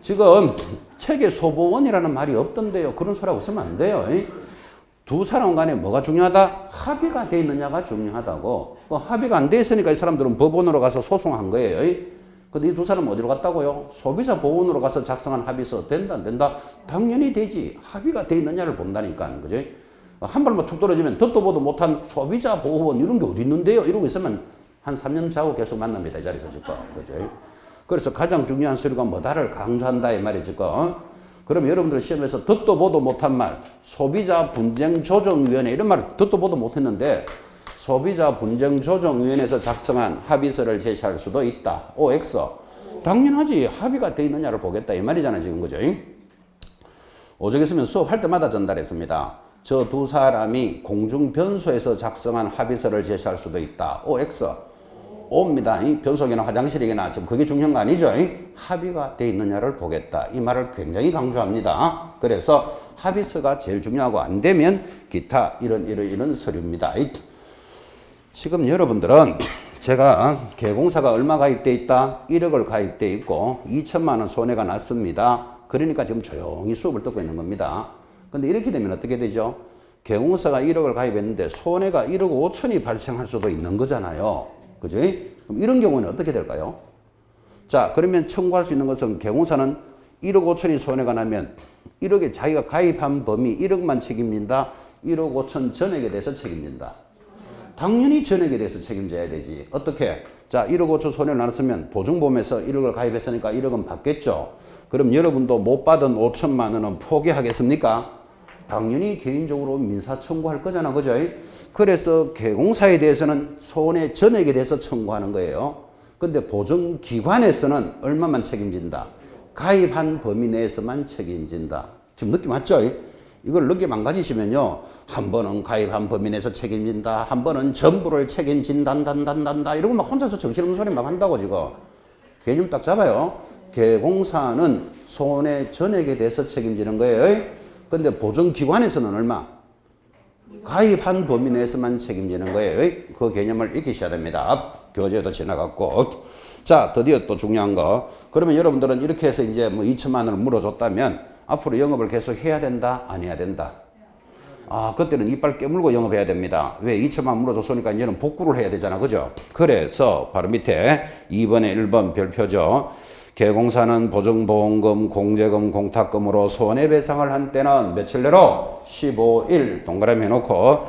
Speaker 1: 지금 책에 소보원이라는 말이 없던데요. 그런 소리하고 쓰면 안 돼요. 두 사람 간에 뭐가 중요하다? 합의가 돼 있느냐가 중요하다고. 그 합의가 안 돼 있으니까 이 사람들은 법원으로 가서 소송한 거예요. 근데 이 두 사람은 어디로 갔다고요? 소비자 보호원으로 가서 작성한 합의서 된다 안 된다? 당연히 되지. 합의가 돼 있느냐를 본다니까. 그죠? 한 발만 툭 떨어지면 듣도 보도 못한 소비자 보호원 이런 게 어디 있는데요? 이러고 있으면 한 3년 자고 계속 만납니다. 이 자리에서 지금. 그죠? 그래서 가장 중요한 서류가 뭐다를 강조한다 이 말이지. 그럼 여러분들 시험에서 듣도 보도 못한 말, 소비자 분쟁 조정위원회 이런 말 듣도 보도 못했는데 소비자 분쟁 조정위원회에서 작성한 합의서를 제시할 수도 있다. OX. 당연하지. 합의가 돼 있느냐를 보겠다 이 말이잖아 지금. 그죠? 오죽했으면 수업할 때마다 전달했습니다. 저 두 사람이 공중변소에서 작성한 합의서를 제시할 수도 있다. OX. O입니다. 변속이나 화장실이나 지금 그게 중요한 거 아니죠? 합의가 돼 있느냐를 보겠다. 이 말을 굉장히 강조합니다. 그래서 합의서가 제일 중요하고 안 되면 기타 이런 서류입니다. 지금 여러분들은 제가 개공사가 얼마 가입돼 있다? 1억을 가입돼 있고 2천만 원 손해가 났습니다. 그러니까 지금 조용히 수업을 듣고 있는 겁니다. 근데 이렇게 되면 어떻게 되죠? 개공사가 1억을 가입했는데 손해가 1억 5천이 발생할 수도 있는 거잖아요. 그죠? 그럼 이런 경우는 어떻게 될까요? 자, 그러면 청구할 수 있는 것은 개공사는 1억 5천이 손해가 나면 1억에 자기가 가입한 범위 1억만 책임진다. 1억 5천 전액에 대해서 책임진다. 당연히 전액에 대해서 책임져야 되지. 어떻게? 자, 1억 5천 손해를 나눴으면 보증보험에서 1억을 가입했으니까 1억은 받겠죠. 그럼 여러분도 못 받은 5천만 원은 포기하겠습니까? 당연히 개인적으로 민사 청구할 거잖아. 그죠? 그래서 개공사에 대해서는 손해 전액에 대해서 청구하는 거예요. 근데 보증기관에서는 얼마만 책임진다? 가입한 범위 내에서만 책임진다. 지금 느낌 왔죠? 이걸 느낌 안 가지시면요. 한 번은 가입한 범위 내에서 책임진다. 한 번은 전부를 책임진단단단단다. 이러고 막 혼자서 정신없는 소리 막 한다고 지금. 개념 딱 잡아요. 개공사는 손해 전액에 대해서 책임지는 거예요. 근데 보증기관에서는 얼마? 가입한 범위 내에서만 책임지는 거예요. 그 개념을 익히셔야 됩니다. 교재도 지나갔고. 자, 드디어 또 중요한 거. 그러면 여러분들은 이렇게 해서 이제 뭐 2천만 원을 물어줬다면 앞으로 영업을 계속 해야 된다? 안 해야 된다? 아, 그때는 이빨 깨물고 영업해야 됩니다. 왜? 2천만 원 물어줬으니까 이제는 복구를 해야 되잖아. 그죠? 그래서 바로 밑에 2번에 1번 별표죠. 개공사는 보증보험금, 공제금, 공탁금으로 손해배상을 한 때는 며칠 내로 15일 동그라미 해놓고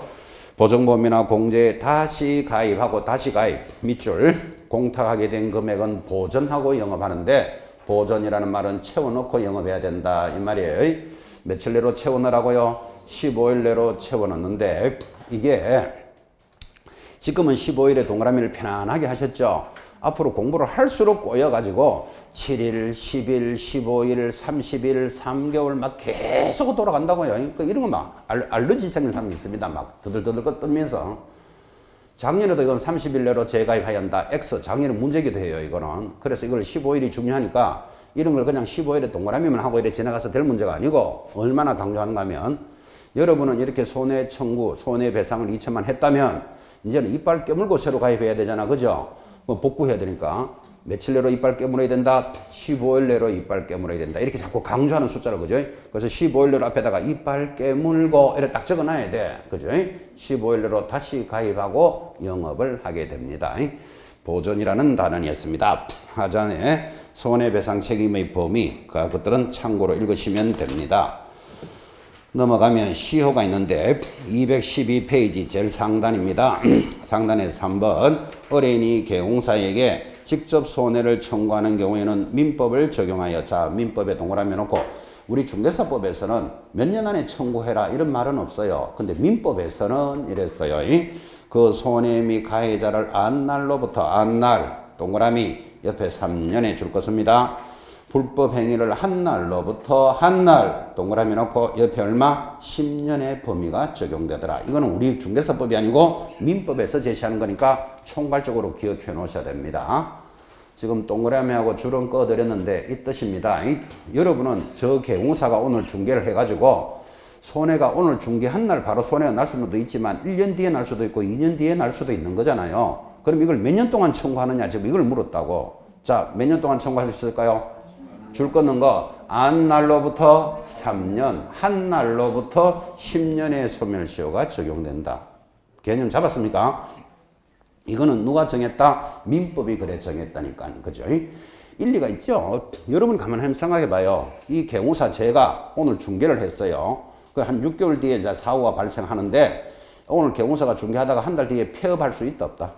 Speaker 1: 보증보험이나 공제에 다시 가입하고 다시 가입 밑줄 공탁하게 된 금액은 보전하고 영업하는데 보전이라는 말은 채워넣고 영업해야 된다 이 말이에요. 며칠 내로 채워넣으라고요? 15일 내로 채워넣는데 이게 지금은 15일에 동그라미를 편안하게 하셨죠. 앞으로 공부를 할수록 꼬여가지고 7일, 10일, 15일, 30일, 3개월 막 계속 돌아간다고요. 그러니까 이런 거 막 알러지 생긴 사람이 있습니다. 막 드들드들 떠면서. 작년에도 이건 30일 내로 재가입해야 한다. X. 작년에 문제기도 해요. 이거는. 그래서 이걸 15일이 중요하니까 이런 걸 그냥 15일에 동그라미만 하고 이렇게 지나가서 될 문제가 아니고 얼마나 강조하는가 하면 여러분은 이렇게 손해 청구, 손해배상을 2천만 했다면 이제는 이빨 깨물고 새로 가입해야 되잖아. 그죠? 복구해야 되니까. 며칠 내로 이빨 깨물어야 된다. 15일 내로 이빨 깨물어야 된다. 이렇게 자꾸 강조하는 숫자를, 그죠? 그래서 15일 내로 앞에다가 이빨 깨물고 이렇게 딱 적어 놔야 돼. 그죠? 15일 내로 다시 가입하고 영업을 하게 됩니다. 보전이라는 단원이었습니다. 하단에 손해배상 책임의 범위, 그것들은 참고로 읽으시면 됩니다. 넘어가면 시효가 있는데 212페이지 제일 상단입니다. 상단에서 3번 어린이 개공사에게 직접 손해를 청구하는 경우에는 민법을 적용하여, 자, 민법에 동그라미 놓고 우리 중개사법에서는 몇 년 안에 청구해라 이런 말은 없어요. 근데 민법에서는 이랬어요. 그 손해 및 가해자를 안 날로부터, 안 날 동그라미 옆에 3년에 줄 것입니다. 불법 행위를 한 날로부터 한 날 동그라미 놓고 옆에 얼마? 10년의 범위가 적용되더라. 이거는 우리 중개사법이 아니고 민법에서 제시하는 거니까 총괄적으로 기억해 놓으셔야 됩니다. 지금 동그라미하고 줄은 꺼드렸는데 이 뜻입니다. 여러분은 저 개공사가 오늘 중개를 해가지고 손해가 오늘 중개한 날 바로 손해가 날 수도 있지만 1년 뒤에 날 수도 있고 2년 뒤에 날 수도 있는 거잖아요. 그럼 이걸 몇 년 동안 청구하느냐, 지금 이걸 물었다고. 자, 몇 년 동안 청구할 수 있을까요? 줄 끊는 거, 안 날로부터 3년, 한 날로부터 10년의 소멸시효가 적용된다. 개념 잡았습니까? 이거는 누가 정했다? 민법이 그래 정했다니까. 그죠? 일리가 있죠? 여러분 가만히 한번 생각해 봐요. 이 개공사 제가 오늘 중개를 했어요. 그 한 6개월 뒤에 사고가 발생하는데 오늘 개공사가 중개하다가 한 달 뒤에 폐업할 수 있다 없다?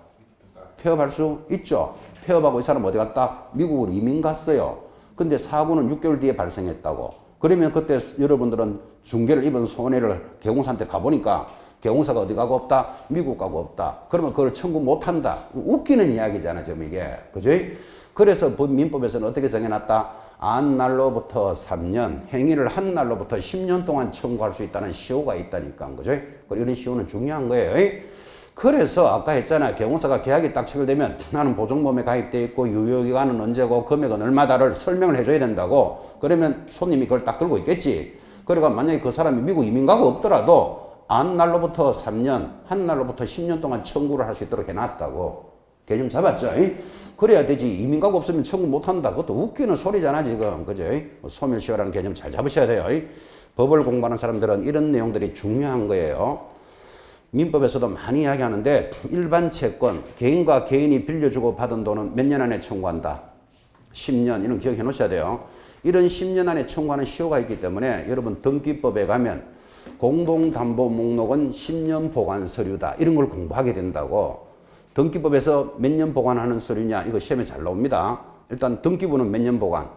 Speaker 1: 폐업할 수 있죠? 폐업하고 이 사람 어디 갔다? 미국으로 이민 갔어요. 근데 사고는 6개월 뒤에 발생했다고. 그러면 그때 여러분들은 중개를 입은 손해를 개공사한테 가보니까 개공사가 어디 가고 없다? 미국 가고 없다. 그러면 그걸 청구 못 한다. 웃기는 이야기잖아, 지금 이게. 그죠? 그래서 민법에서는 어떻게 정해놨다? 안 날로부터 3년, 행위를 한 날로부터 10년 동안 청구할 수 있다는 시효가 있다니까. 그죠? 그리고 이런 시효는 중요한 거예요. 그래서 아까 했잖아요. 개공사가 계약이 딱 체결되면 나는 보증보험에 가입돼 있고 유효기간은 언제고 금액은 얼마다를 설명을 해줘야 된다고. 그러면 손님이 그걸 딱 들고 있겠지. 그러니까 만약에 그 사람이 미국 이민 가고 없더라도 안 날로부터 3년, 한 날로부터 10년 동안 청구를 할 수 있도록 해놨다고. 개념 잡았죠? 그래야 되지. 이민 가고 없으면 청구 못 한다. 그것도 웃기는 소리잖아, 지금. 그죠? 소멸시효라는 개념 잘 잡으셔야 돼요. 법을 공부하는 사람들은 이런 내용들이 중요한 거예요. 민법에서도 많이 이야기하는데 일반 채권, 개인과 개인이 빌려주고 받은 돈은 몇 년 안에 청구한다? 10년. 이런 기억해 놓으셔야 돼요. 이런 10년 안에 청구하는 시효가 있기 때문에 여러분 등기법에 가면 공동담보 목록은 10년 보관 서류다. 이런 걸 공부하게 된다고. 등기법에서 몇 년 보관하는 서류냐? 이거 시험에 잘 나옵니다. 일단 등기부는 몇 년 보관?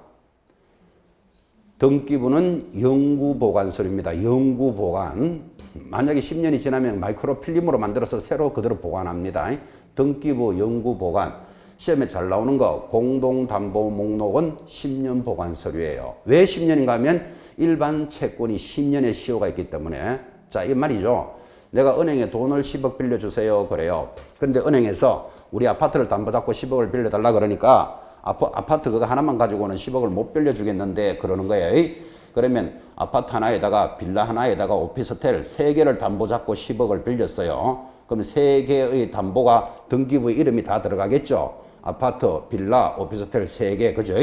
Speaker 1: 등기부는 영구 보관 서류입니다. 영구 보관. 만약에 10년이 지나면 마이크로필름으로 만들어서 새로 그대로 보관합니다. 등기부 영구 보관. 시험에 잘 나오는 거 공동담보 목록은 10년 보관 서류예요. 왜 10년인가 하면 일반 채권이 10년의 시효가 있기 때문에. 자, 이 말이죠. 내가 은행에 돈을 10억 빌려주세요. 그래요. 그런데 은행에서 우리 아파트를 담보 잡고 10억을 빌려달라 그러니까 아파트 그거 하나만 가지고는 10억을 못 빌려주겠는데 그러는 거예요. 그러면 아파트 하나에다가 빌라 하나에다가 오피스텔 3개를 담보 잡고 10억을 빌렸어요. 그럼 3개의 담보가 등기부의 이름이 다 들어가겠죠. 아파트, 빌라, 오피스텔 3개. 그죠?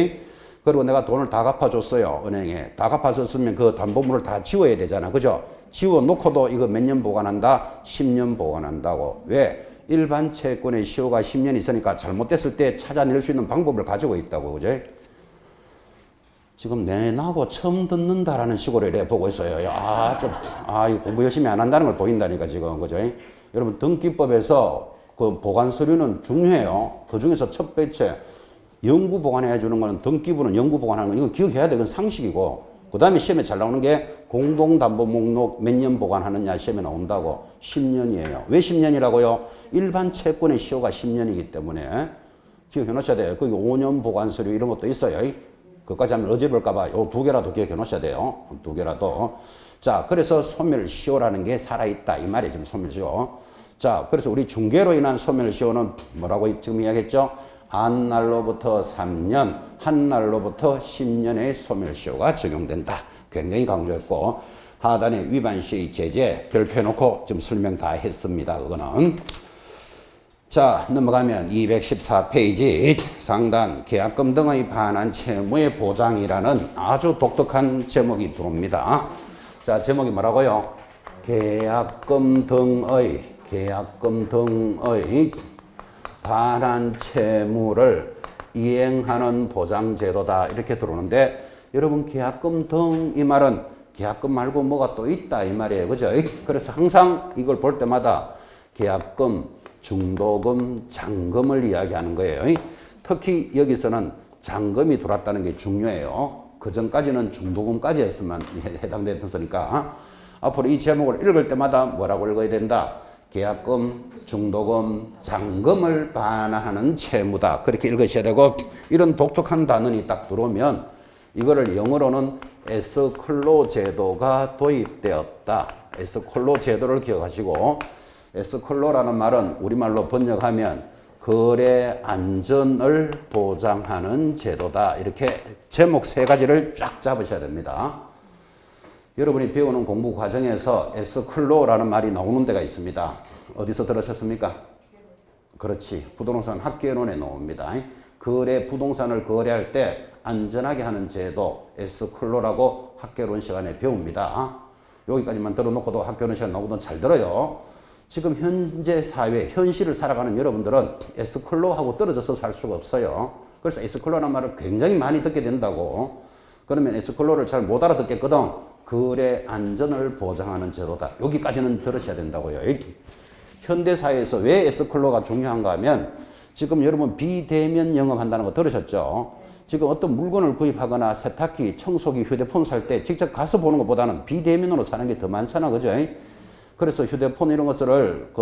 Speaker 1: 그리고 내가 돈을 다 갚아줬어요. 은행에. 다 갚아줬으면 그 담보물을 다 지워야 되잖아. 그죠? 지워놓고도 이거 몇 년 보관한다? 10년 보관한다고. 왜? 일반 채권의 시효가 10년 있으니까 잘못됐을 때 찾아낼 수 있는 방법을 가지고 있다고. 그죠? 지금 내나고 처음 듣는다라는 식으로 이래 보고 있어요. 이거 공부 열심히 안 한다는 걸 보인다니까, 지금. 그죠? 여러분, 등기법에서 그 보관 서류는 중요해요. 그 중에서 첫 번째, 영구 보관해 주는 거는 등기부는 영구 보관하는 건 이건 기억해야 돼. 그건 상식이고. 그 다음에 시험에 잘 나오는 게 공동담보 목록 몇 년 보관하느냐 시험에 나온다고. 10년이에요. 왜 10년이라고요? 일반 채권의 시효가 10년이기 때문에 기억해 놓으셔야 돼요. 거기 5년 보관 서류 이런 것도 있어요. 그것까지 하면 어지러울까봐 요 2개라도 기억해 놓으셔야 돼요. 2개라도. 자, 그래서 소멸시효라는 게 살아있다. 이 말이 지금 소멸시효. 자, 그래서 우리 중개로 인한 소멸시효는 뭐라고 지금 이야기했죠? 한 날로부터 3년, 한 날로부터 10년의 소멸시효가 적용된다. 굉장히 강조했고, 하단에 위반 시의 제재 별표해놓고 지금 설명 다 했습니다. 그거는. 자, 넘어가면 214페이지 상단 계약금 등의 반환 채무의 보장이라는 아주 독특한 제목이 들어옵니다. 자, 제목이 뭐라고요? 계약금 등의 반환 채무를 이행하는 보장제도다 이렇게 들어오는데 여러분 계약금 등 이 말은 계약금 말고 뭐가 또 있다 이 말이에요. 그죠? 그래서 항상 이걸 볼 때마다 계약금, 중도금, 잔금을 이야기하는 거예요. 특히 여기서는 잔금이 들어왔다는 게 중요해요. 그 전까지는 중도금까지 했으면 해당됐으니까 앞으로 이 제목을 읽을 때마다 뭐라고 읽어야 된다? 계약금, 중도금, 잔금을 반환하는 채무다. 그렇게 읽으셔야 되고 이런 독특한 단원이 딱 들어오면 이거를 영어로는 에스컬로 제도가 도입되었다. 에스컬로 제도를 기억하시고 에스컬로라는 말은 우리말로 번역하면 거래 안전을 보장하는 제도다. 이렇게 제목 세 가지를 쫙 잡으셔야 됩니다. 여러분이 배우는 공부 과정에서 에스컬로라는 말이 나오는 데가 있습니다. 어디서 들으셨습니까? 그렇지. 부동산 학개론에 나옵니다. 부동산을 거래할 때 안전하게 하는 제도 에스컬로라고 학개론 시간에 배웁니다. 여기까지만 들어놓고도 학개론 시간 나오거든 잘 들어요. 지금 현재 사회, 현실을 살아가는 여러분들은 에스컬로하고 떨어져서 살 수가 없어요. 그래서 에스컬로라는 말을 굉장히 많이 듣게 된다고. 그러면 에스컬로를 잘 못 알아듣겠거든. 거래 안전을 보장하는 제도다. 여기까지는 들으셔야 된다고요. 현대사회에서 왜 에스컬로가 중요한가 하면 지금 여러분 비대면 영업한다는 거 들으셨죠? 지금 어떤 물건을 구입하거나 세탁기, 청소기, 휴대폰 살 때 직접 가서 보는 것보다는 비대면으로 사는 게 더 많잖아. 그죠? 그래서 휴대폰 이런 것을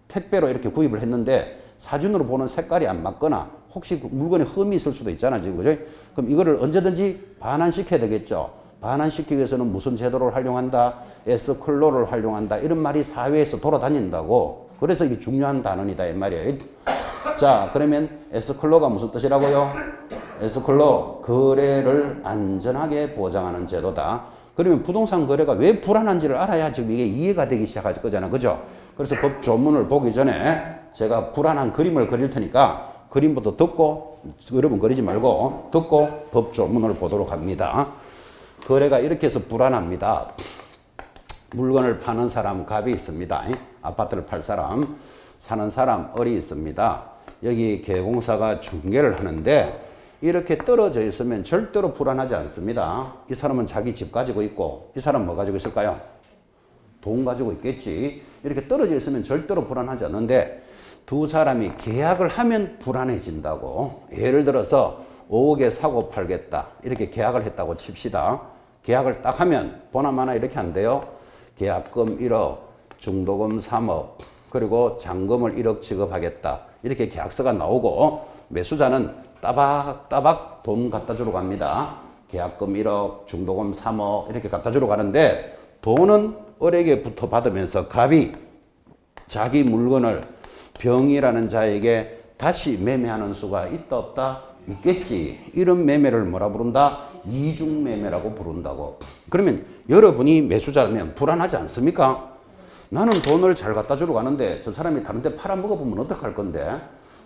Speaker 1: 택배로 이렇게 구입을 했는데 사진으로 보는 색깔이 안 맞거나 혹시 물건에 흠이 있을 수도 있잖아. 지금. 그죠? 그럼 이거를 언제든지 반환시켜야 되겠죠. 반환시키기 위해서는 무슨 제도를 활용한다? 에스컬로를 활용한다. 이런 말이 사회에서 돌아다닌다고. 그래서 이게 중요한 단원이다. 이 말이에요. 자, 그러면 에스컬로가 무슨 뜻이라고요? 에스컬로, 거래를 안전하게 보장하는 제도다. 그러면 부동산 거래가 왜 불안한지를 알아야 지금 이게 이해가 되기 시작할 거잖아. 그죠? 그래서 법 조문을 보기 전에 제가 불안한 그림을 그릴 테니까 그림부터 듣고, 여러분 그리지 말고 듣고 법 조문을 보도록 합니다. 거래가 이렇게 해서 불안합니다. 물건을 파는 사람 갑이 있습니다. 아파트를 팔 사람, 사는 사람 을이 있습니다. 여기 개공사가 중개를 하는데 이렇게 떨어져 있으면 절대로 불안하지 않습니다. 이 사람은 자기 집 가지고 있고 이 사람은 뭐 가지고 있을까요? 돈 가지고 있겠지. 이렇게 떨어져 있으면 절대로 불안하지 않는데 두 사람이 계약을 하면 불안해진다고. 예를 들어서 5억에 사고 팔겠다. 이렇게 계약을 했다고 칩시다. 계약을 딱 하면 보나마나 이렇게 안 돼요. 계약금 1억, 중도금 3억, 그리고 잔금을 1억 지급하겠다. 이렇게 계약서가 나오고 매수자는 따박따박 돈 갖다 주러 갑니다. 계약금 1억, 중도금 3억 이렇게 갖다 주러 가는데 돈은 을에게부터 받으면서 갑이 자기 물건을 병이라는 자에게 다시 매매하는 수가 있다 없다? 있겠지. 이런 매매를 뭐라 부른다? 이중매매라고 부른다고. 그러면 여러분이 매수자라면 불안하지 않습니까? 나는 돈을 잘 갖다 주러 가는데 저 사람이 다른 데 팔아먹어보면 어떡할 건데?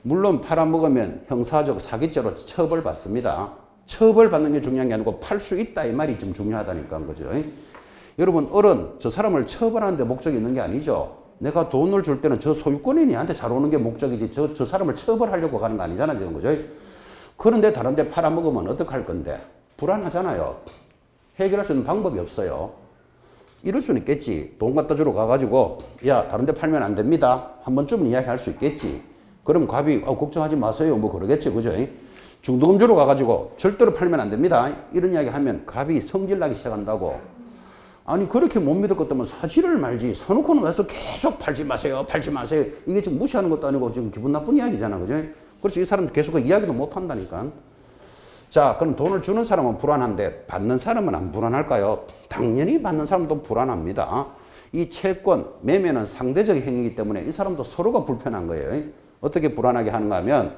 Speaker 1: 물론 팔아먹으면 형사적 사기죄로 처벌받습니다. 처벌받는 게 중요한 게 아니고 팔 수 있다 이 말이 좀 중요하다니까 그죠? 여러분 을은 저 사람을 처벌하는 데 목적이 있는 게 아니죠. 내가 돈을 줄 때는 저 소유권이 니한테 잘 오는 게 목적이지 저 사람을 처벌하려고 가는 거 아니잖아 지금 그죠? 그런데 다른 데 팔아먹으면 어떡할 건데? 불안하잖아요. 해결할 수 있는 방법이 없어요. 이럴 수는 있겠지. 돈 갖다 주러 가가지고 야 다른 데 팔면 안 됩니다. 한 번쯤은 이야기할 수 있겠지. 그럼 갑이 걱정하지 마세요. 뭐 그러겠지. 그죠? 중도금 주러 가가지고 절대로 팔면 안 됩니다. 이런 이야기 하면 갑이 성질나기 시작한다고. 아니 그렇게 못 믿을 것 같으면 사지를 말지. 사놓고는 와서 계속 팔지 마세요. 팔지 마세요. 이게 지금 무시하는 것도 아니고 지금 기분 나쁜 이야기잖아. 그죠? 그래서 이 사람은 계속 그 이야기도 못 한다니까. 자, 그럼 돈을 주는 사람은 불안한데 받는 사람은 안 불안할까요? 당연히 받는 사람도 불안합니다. 이 채권, 매매는 상대적 행위이기 때문에 이 사람도 서로가 불편한 거예요. 어떻게 불안하게 하는가 하면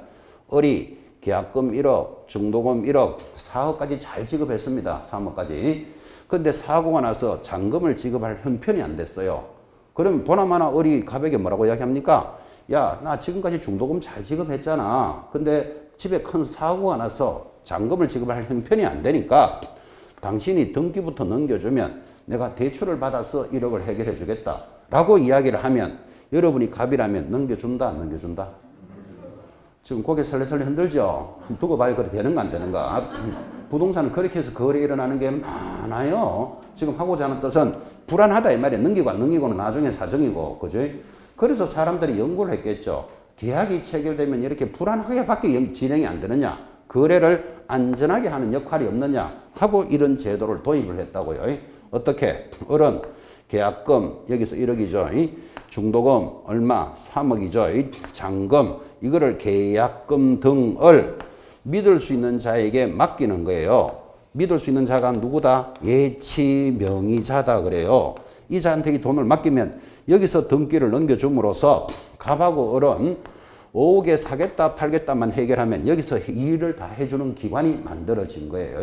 Speaker 1: 을이 계약금 1억, 중도금 1억, 4억까지 잘 지급했습니다. 3억까지. 근데 사고가 나서 잔금을 지급할 형편이 안 됐어요. 그럼 보나마나 을이 갑에게 뭐라고 이야기합니까? 야, 나 지금까지 중도금 잘 지급했잖아. 근데 집에 큰 사고가 나서 잔금을 지급할 형편이 안 되니까 당신이 등기부터 넘겨주면 내가 대출을 받아서 1억을 해결해 주겠다. 라고 이야기를 하면 여러분이 갑이라면 넘겨준다, 안 넘겨준다? 지금 고개 설레설레 흔들죠? 한번 두고 봐요. 그래 되는가 안 되는가? 부동산은 그렇게 해서 거래 일어나는 게 많아요. 지금 하고자 하는 뜻은 불안하다 이 말이에요. 넘기고 안 넘기고는 나중에 사정이고, 그죠? 그래서 사람들이 연구를 했겠죠. 계약이 체결되면 이렇게 불안하게 밖에 진행이 안 되느냐? 거래를 안전하게 하는 역할이 없느냐? 하고 이런 제도를 도입을 했다고요. 어떻게? 어른, 계약금, 여기서 1억이죠. 중도금, 얼마? 3억이죠. 잔금, 이거를 계약금 등을 믿을 수 있는 자에게 맡기는 거예요. 믿을 수 있는 자가 누구다? 예치 명의자다 그래요. 이 자한테 이 돈을 맡기면 여기서 등기를 넘겨줌으로써 갑하고 을은 오게 사겠다 팔겠다만 해결하면 여기서 일을 다 해주는 기관이 만들어진 거예요.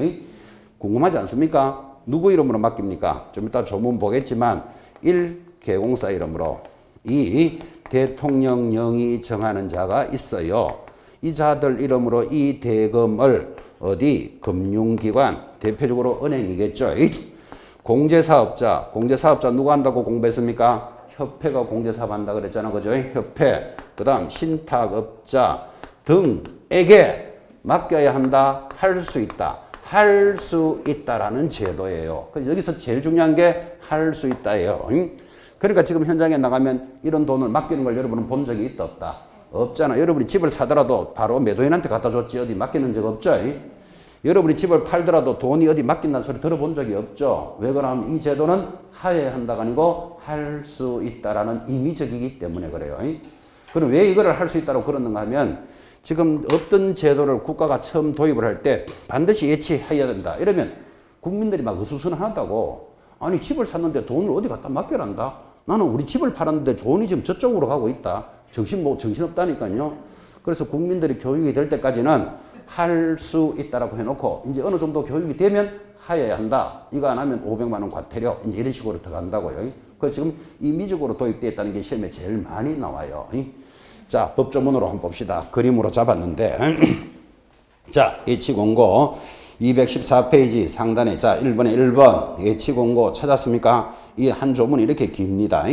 Speaker 1: 궁금하지 않습니까? 누구 이름으로 맡깁니까? 좀 이따 조문 보겠지만 1. 개공사 이름으로 2. 대통령령이 정하는 자가 있어요. 이 자들 이름으로 이 대금을 어디? 금융기관, 대표적으로 은행이겠죠. 공제사업자, 공제사업자 누가 한다고 공부했습니까? 협회가 공제사업 한다 그랬잖아. 그죠? 협회. 그 다음 신탁업자 등에게 맡겨야 한다. 할 수 있다. 할 수 있다라는 제도예요. 그래서 여기서 제일 중요한 게 할 수 있다예요. 그러니까 지금 현장에 나가면 이런 돈을 맡기는 걸 여러분은 본 적이 있다 없다? 없잖아. 여러분이 집을 사더라도 바로 매도인한테 갖다 줬지 어디 맡기는 적 없죠. 여러분이 집을 팔더라도 돈이 어디 맡긴다는 소리 들어본 적이 없죠. 왜 그러냐면 이 제도는 하여야 한다가 아니고 할 수 있다라는 임의적이기 때문에 그래요. 그럼 왜 이거를 할 수 있다고 그러는가 하면 지금 어떤 제도를 국가가 처음 도입을 할 때 반드시 예치해야 된다. 이러면 국민들이 막 으스스하다고. 아니 집을 샀는데 돈을 어디 갖다 맡겨란다. 나는 우리 집을 팔았는데 돈이 지금 저쪽으로 가고 있다. 정신없다니까요. 그래서 국민들이 교육이 될 때까지는 할 수 있다라고 해놓고 이제 어느 정도 교육이 되면 하여야 한다. 이거 안 하면 500만 원 과태료. 이제 이런 식으로 들어간다고요. 그래서 지금 임의적으로 도입되어 있다는 게 시험에 제일 많이 나와요. 자, 법조문으로 한번 봅시다. 그림으로 잡았는데 자, 예치공고 214페이지 상단에 자 1번에 1번 예치공고 찾았습니까? 이 한 조문이 이렇게 깁니다.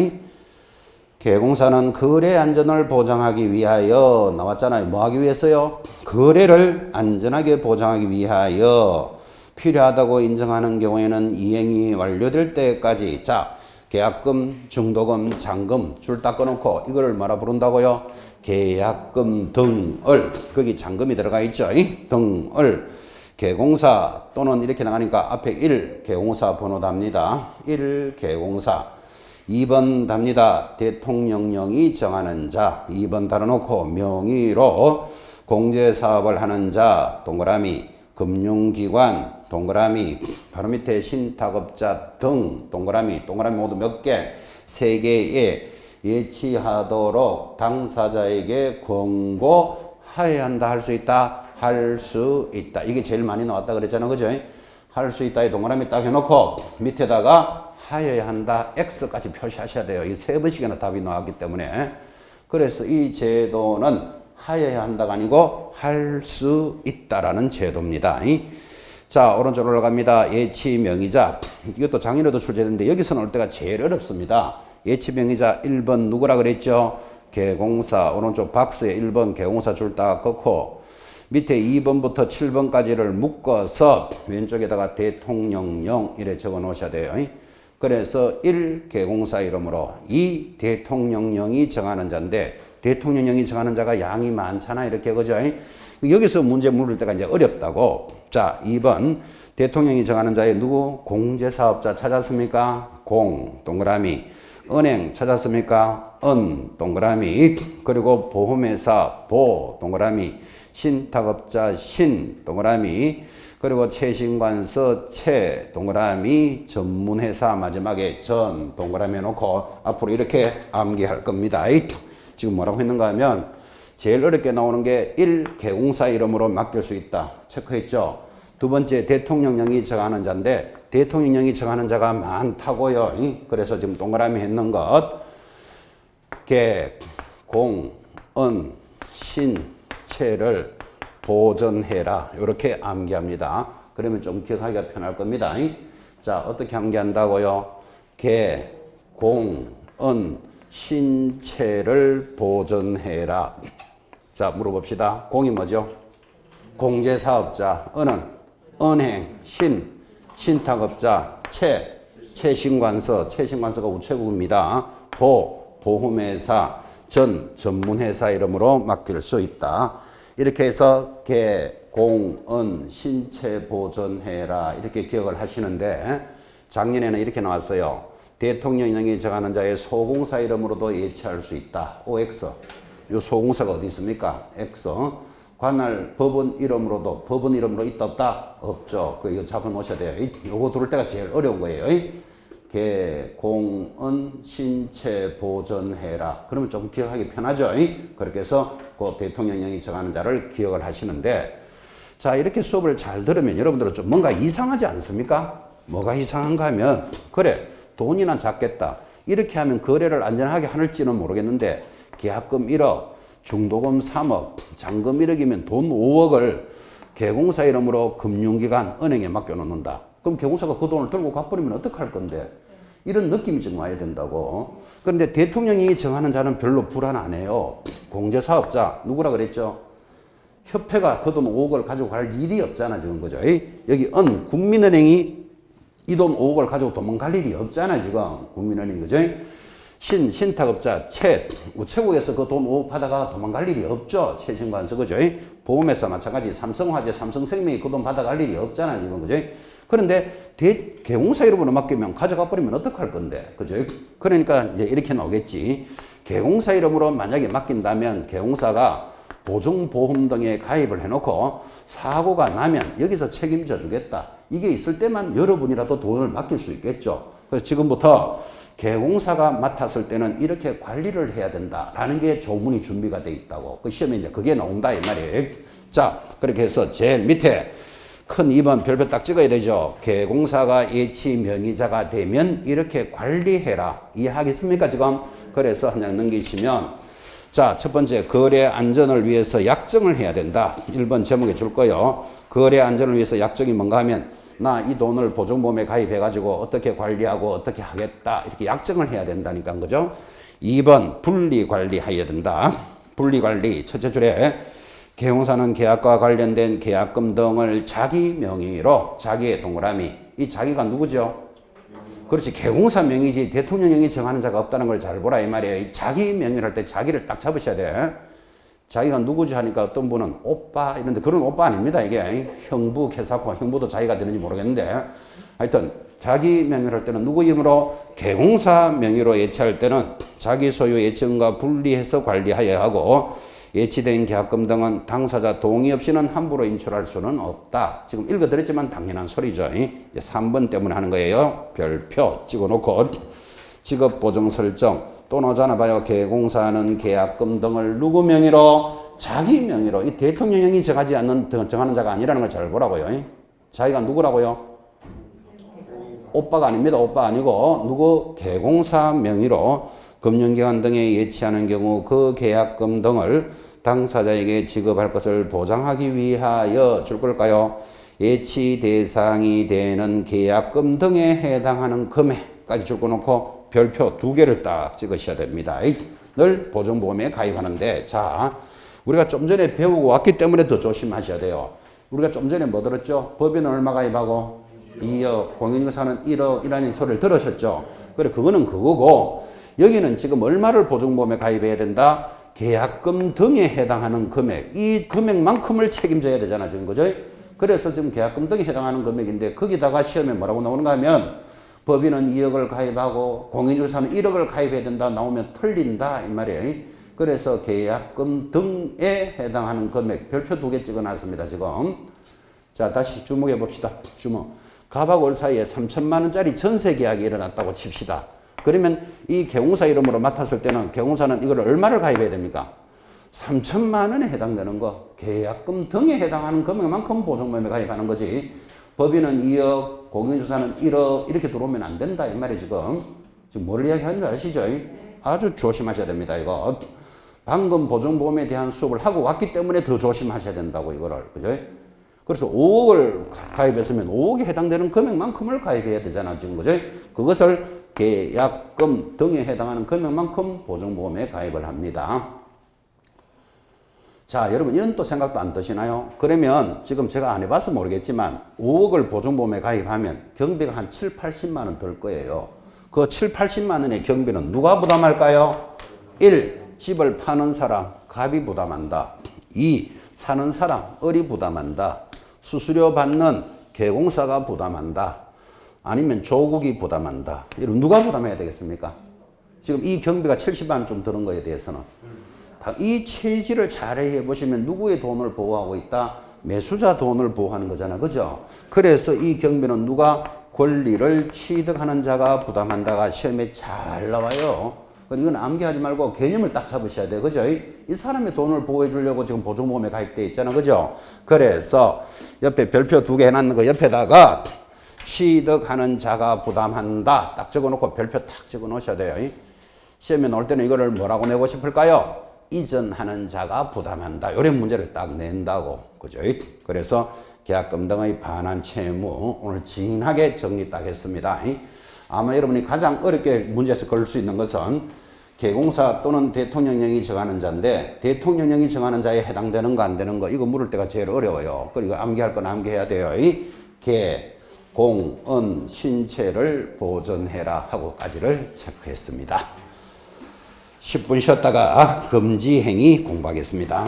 Speaker 1: 개공사는 거래 안전을 보장하기 위하여 나왔잖아요. 뭐 하기 위해서요? 거래를 안전하게 보장하기 위하여 필요하다고 인정하는 경우에는 이행이 완료될 때까지 자 계약금, 중도금, 잔금 줄 딱 꺼놓고 이거를 뭐라 부른다고요? 계약금 등을 거기 잔금이 들어가 있죠. 등을 개공사 또는 이렇게 나가니까 앞에 1 개공사 번호 답니다. 1 개공사 2번 답니다. 대통령령이 정하는 자 2번 달아놓고 명의로 공제사업을 하는 자 동그라미 금융기관 동그라미 바로 밑에 신탁업자 등 동그라미 모두 몇 개? 3개에 예치하도록 당사자에게 권고하여야 한다. 할 수 있다. 할 수 있다. 이게 제일 많이 나왔다 그랬잖아. 그죠? 할 수 있다에 동그라미 딱 해놓고 밑에다가 하여야 한다. X까지 표시하셔야 돼요. 이 3번씩이나 답이 나왔기 때문에. 그래서 이 제도는 하여야 한다가 아니고 할 수 있다라는 제도입니다. 자, 오른쪽으로 올라갑니다. 예치 명의자. 이것도 장인어도 출제되는데 여기서 나올 때가 제일 어렵습니다. 예치 명의자 1번 누구라 그랬죠? 개공사. 오른쪽 박스에 1번 개공사 줄 딱 긋고 밑에 2번부터 7번까지를 묶어서 왼쪽에다가 대통령령 이래 적어 놓으셔야 돼요. 그래서 1 개공사 이름으로 2 대통령령이 정하는 자인데 대통령령이 정하는 자가 양이 많잖아. 이렇게 그죠? 여기서 문제 물을 때가 이제 어렵다고. 자, 2번 대통령이 정하는 자의 누구? 공제사업자 찾았습니까? 공 동그라미. 은행 찾았습니까? 은 동그라미. 그리고 보험회사 보 동그라미. 신탁업자 신 동그라미. 그리고 채신관서 채 동그라미. 전문회사 마지막에 전 동그라미 해놓고 앞으로 이렇게 암기할 겁니다. 지금 뭐라고 했는가 하면 제일 어렵게 나오는 게 1 개공사 이름으로 맡길 수 있다. 체크했죠. 두 번째 대통령령이 정하는 자인데 대통령령이 정하는 자가 많다고요. 그래서 지금 동그라미 했는 것 개, 공, 은, 신, 채를 보전해라. 이렇게 암기합니다. 그러면 좀 기억하기가 편할 겁니다. 자, 어떻게 암기한다고요? 개, 공, 은, 신체를 보전해라. 자, 물어봅시다. 공이 뭐죠? 공제사업자. 은은 은행, 신탁업자, 채신관서. 채신관서가 우체국입니다. 보험회사, 전문회사 이름으로 맡길 수 있다. 이렇게 해서 공은 신체보존해라 이렇게 기억을 하시는데 작년에는 이렇게 나왔어요. 대통령령이 정하는 자의 소공사 이름으로도 예치할 수 있다. OX. 요 소공사가 어디 있습니까? X. 관할 법원 이름으로도 법원 이름으로 있다 없다? 없죠. 이거 잡아 놓으셔야 돼요. 요거 들을 때가 제일 어려운 거예요. 공은 신체보존해라. 그러면 좀 기억하기 편하죠. 그렇게 해서 그 대통령령이 정하는 자를 기억을 하시는데 자, 이렇게 수업을 잘 들으면 여러분들은 좀 뭔가 이상하지 않습니까? 뭐가 이상한가 하면 그래 돈이나 작겠다. 이렇게 하면 거래를 안전하게 할지는 모르겠는데 계약금 1억, 중도금 3억, 잔금 1억이면 돈 5억을 개공사 이름으로 금융기관 은행에 맡겨놓는다. 그럼 개공사가 그 돈을 들고 가버리면 어떡할 건데? 이런 느낌이 좀 와야 된다고. 그런데 대통령이 정하는 자는 별로 불안 안 해요. 공제사업자 누구라 그랬죠? 협회가 그 돈 5억을 가지고 갈 일이 없잖아 지금 그죠? 여기 국민은행이 이 돈 5억을 가지고 도망갈 일이 없잖아 지금 국민은행 그죠? 신탁업자 우체국에서 그 돈 5억 받아가 도망갈 일이 없죠. 채신관서 그죠? 보험회사 마찬가지 삼성화재 삼성생명이 그 돈 받아갈 일이 없잖아 지금 그죠? 그런데 개공사 이름으로 맡기면 가져가 버리면 어떡할 건데 그죠? 그러니까 이제 이렇게 나오겠지. 개공사 이름으로 만약에 맡긴다면 개공사가 보증보험 등에 가입을 해놓고 사고가 나면 여기서 책임져 주겠다. 이게 있을 때만 여러분이라도 돈을 맡길 수 있겠죠. 그래서 지금부터 개공사가 맡았을 때는 이렇게 관리를 해야 된다라는 게 조문이 준비가 돼 있다고. 그 시험에 이제 그게 나온다 이 말이에요. 자, 그렇게 해서 제일 밑에 큰 2번 별표 딱 찍어야 되죠. 개공사가 예치 명의자가 되면 이렇게 관리해라. 이해하겠습니까 지금? 그래서 그냥 넘기시면 자, 첫 번째 거래 안전을 위해서 약정을 해야 된다. 1번 제목에 줄 거요. 거래 안전을 위해서 약정이 뭔가 하면 나 이 돈을 보증보험에 가입해 가지고 어떻게 관리하고 어떻게 하겠다. 이렇게 약정을 해야 된다니까 그죠? 2번 분리 관리해야 된다. 분리 관리 첫째 줄에 개공사는 계약과 관련된 계약금 등을 자기 명의로 자기의 동그라미 이 자기가 누구죠? 그렇지 개공사 명의지 대통령령이 정하는 자가 없다는 걸 잘 보라 이 말이에요. 자기 명의를 할 때 자기를 딱 잡으셔야 돼. 자기가 누구지 하니까 어떤 분은 오빠 이런데 그런 오빠 아닙니다. 이게 형부 개사코 형부도 자기가 되는지 모르겠는데 하여튼 자기 명의를 할 때는 누구 이름으로 개공사 명의로 예치할 때는 자기 소유 예치금과 분리해서 관리하여야 하고 예치된 계약금 등은 당사자 동의 없이는 함부로 인출할 수는 없다. 지금 읽어드렸지만 당연한 소리죠. 이제 3번 때문에 하는 거예요. 별표 찍어놓고 직업보증 설정 또 나오잖아 봐요. 개공사는 계약금 등을 누구 명의로? 자기 명의로. 이 대통령령이 정하는 자가 아니라는 걸 잘 보라고요. 자기가 누구라고요? 오빠가 아닙니다. 오빠 아니고 누구? 개공사 명의로 금융기관 등에 예치하는 경우 그 계약금 등을 당사자에게 지급할 것을 보장하기 위하여 줄 걸까요? 예치 대상이 되는 계약금 등에 해당하는 금액까지 줄 거 놓고 별표 2개를 딱 찍으셔야 됩니다. 늘 보증보험에 가입하는데 자 우리가 좀 전에 배우고 왔기 때문에 더 조심하셔야 돼요. 우리가 좀 전에 뭐 들었죠? 법인은 얼마 가입하고 2억, 공인중개사는 1억이라는 소리를 들으셨죠? 그래 그거는 그거고 여기는 지금 얼마를 보증보험에 가입해야 된다? 계약금 등에 해당하는 금액, 이 금액만큼을 책임져야 되잖아 지금 그죠? 그래서 지금 계약금 등에 해당하는 금액인데 거기다가 시험에 뭐라고 나오는가 하면 법인은 2억을 가입하고 공인중개사는 1억을 가입해야 된다 나오면 틀린다 이 말이에요. 그래서 계약금 등에 해당하는 금액 별표 2개 찍어놨습니다 지금. 자 다시 주목해 봅시다. 주목. 갑하고 월 사이에 3천만 원짜리 전세 계약이 일어났다고 칩시다. 그러면 이 개공사 이름으로 맡았을 때는 개공사는 이걸 얼마를 가입해야 됩니까? 3천만 원에 해당되는 거. 계약금 등에 해당하는 금액만큼 보증보험에 가입하는 거지. 법인은 2억, 공인중개사는 1억 이렇게 들어오면 안 된다 이 말이 지금. 지금 뭘 이야기하는 줄 아시죠? 아주 조심하셔야 됩니다 이거. 방금 보증보험에 대한 수업을 하고 왔기 때문에 더 조심하셔야 된다고 이거를. 그죠? 그래서 5억을 가입했으면 5억에 해당되는 금액만큼을 가입해야 되잖아 지금. 그죠? 그것을 계약금 등에 해당하는 금액만큼 보증보험에 가입을 합니다. 자, 여러분 이런 또 생각도 안 드시나요? 그러면 지금 제가 안 해봐서 모르겠지만 5억을 보증보험에 가입하면 경비가 한 7, 80만 원 들 거예요. 그 7, 80만 원의 경비는 누가 부담할까요? 1. 집을 파는 사람, 갑이 부담한다. 2. 사는 사람, 을이 부담한다. 수수료 받는 개공사가 부담한다. 아니면 조국이 부담한다. 이런 누가 부담해야 되겠습니까? 지금 이 경비가 70만 원 좀 드는 거에 대해서는. 이 체질을 잘 해보시면 누구의 돈을 보호하고 있다? 매수자 돈을 보호하는 거잖아. 그죠? 그래서 이 경비는 누가 권리를 취득하는 자가 부담한다가 시험에 잘 나와요. 이건 암기하지 말고 개념을 딱 잡으셔야 돼요. 그죠? 이 사람의 돈을 보호해 주려고 지금 보증보험에 가입돼 있잖아. 그죠? 그래서 옆에 별표 2개 해놨는 거 옆에다가 취득하는 자가 부담한다. 딱 적어놓고 별표 탁 적어 놓으셔야 돼요. 시험에 나올 때는 이거를 뭐라고 내고 싶을까요? 이전하는 자가 부담한다. 이런 문제를 딱 낸다고. 그죠? 그래서 계약금 등의 반환 채무 오늘 진하게 정리 딱 했습니다. 아마 여러분이 가장 어렵게 문제에서 걸릴 수 있는 것은 개공사 또는 대통령령이 정하는 자인데 대통령령이 정하는 자에 해당되는 거 안 되는 거 이거 물을 때가 제일 어려워요. 그리고 암기할 건 암기해야 돼요. 개, 공, 은, 신체를 보전해라 하고까지를 체크했습니다. 10분 쉬었다가 금지행위 공부하겠습니다.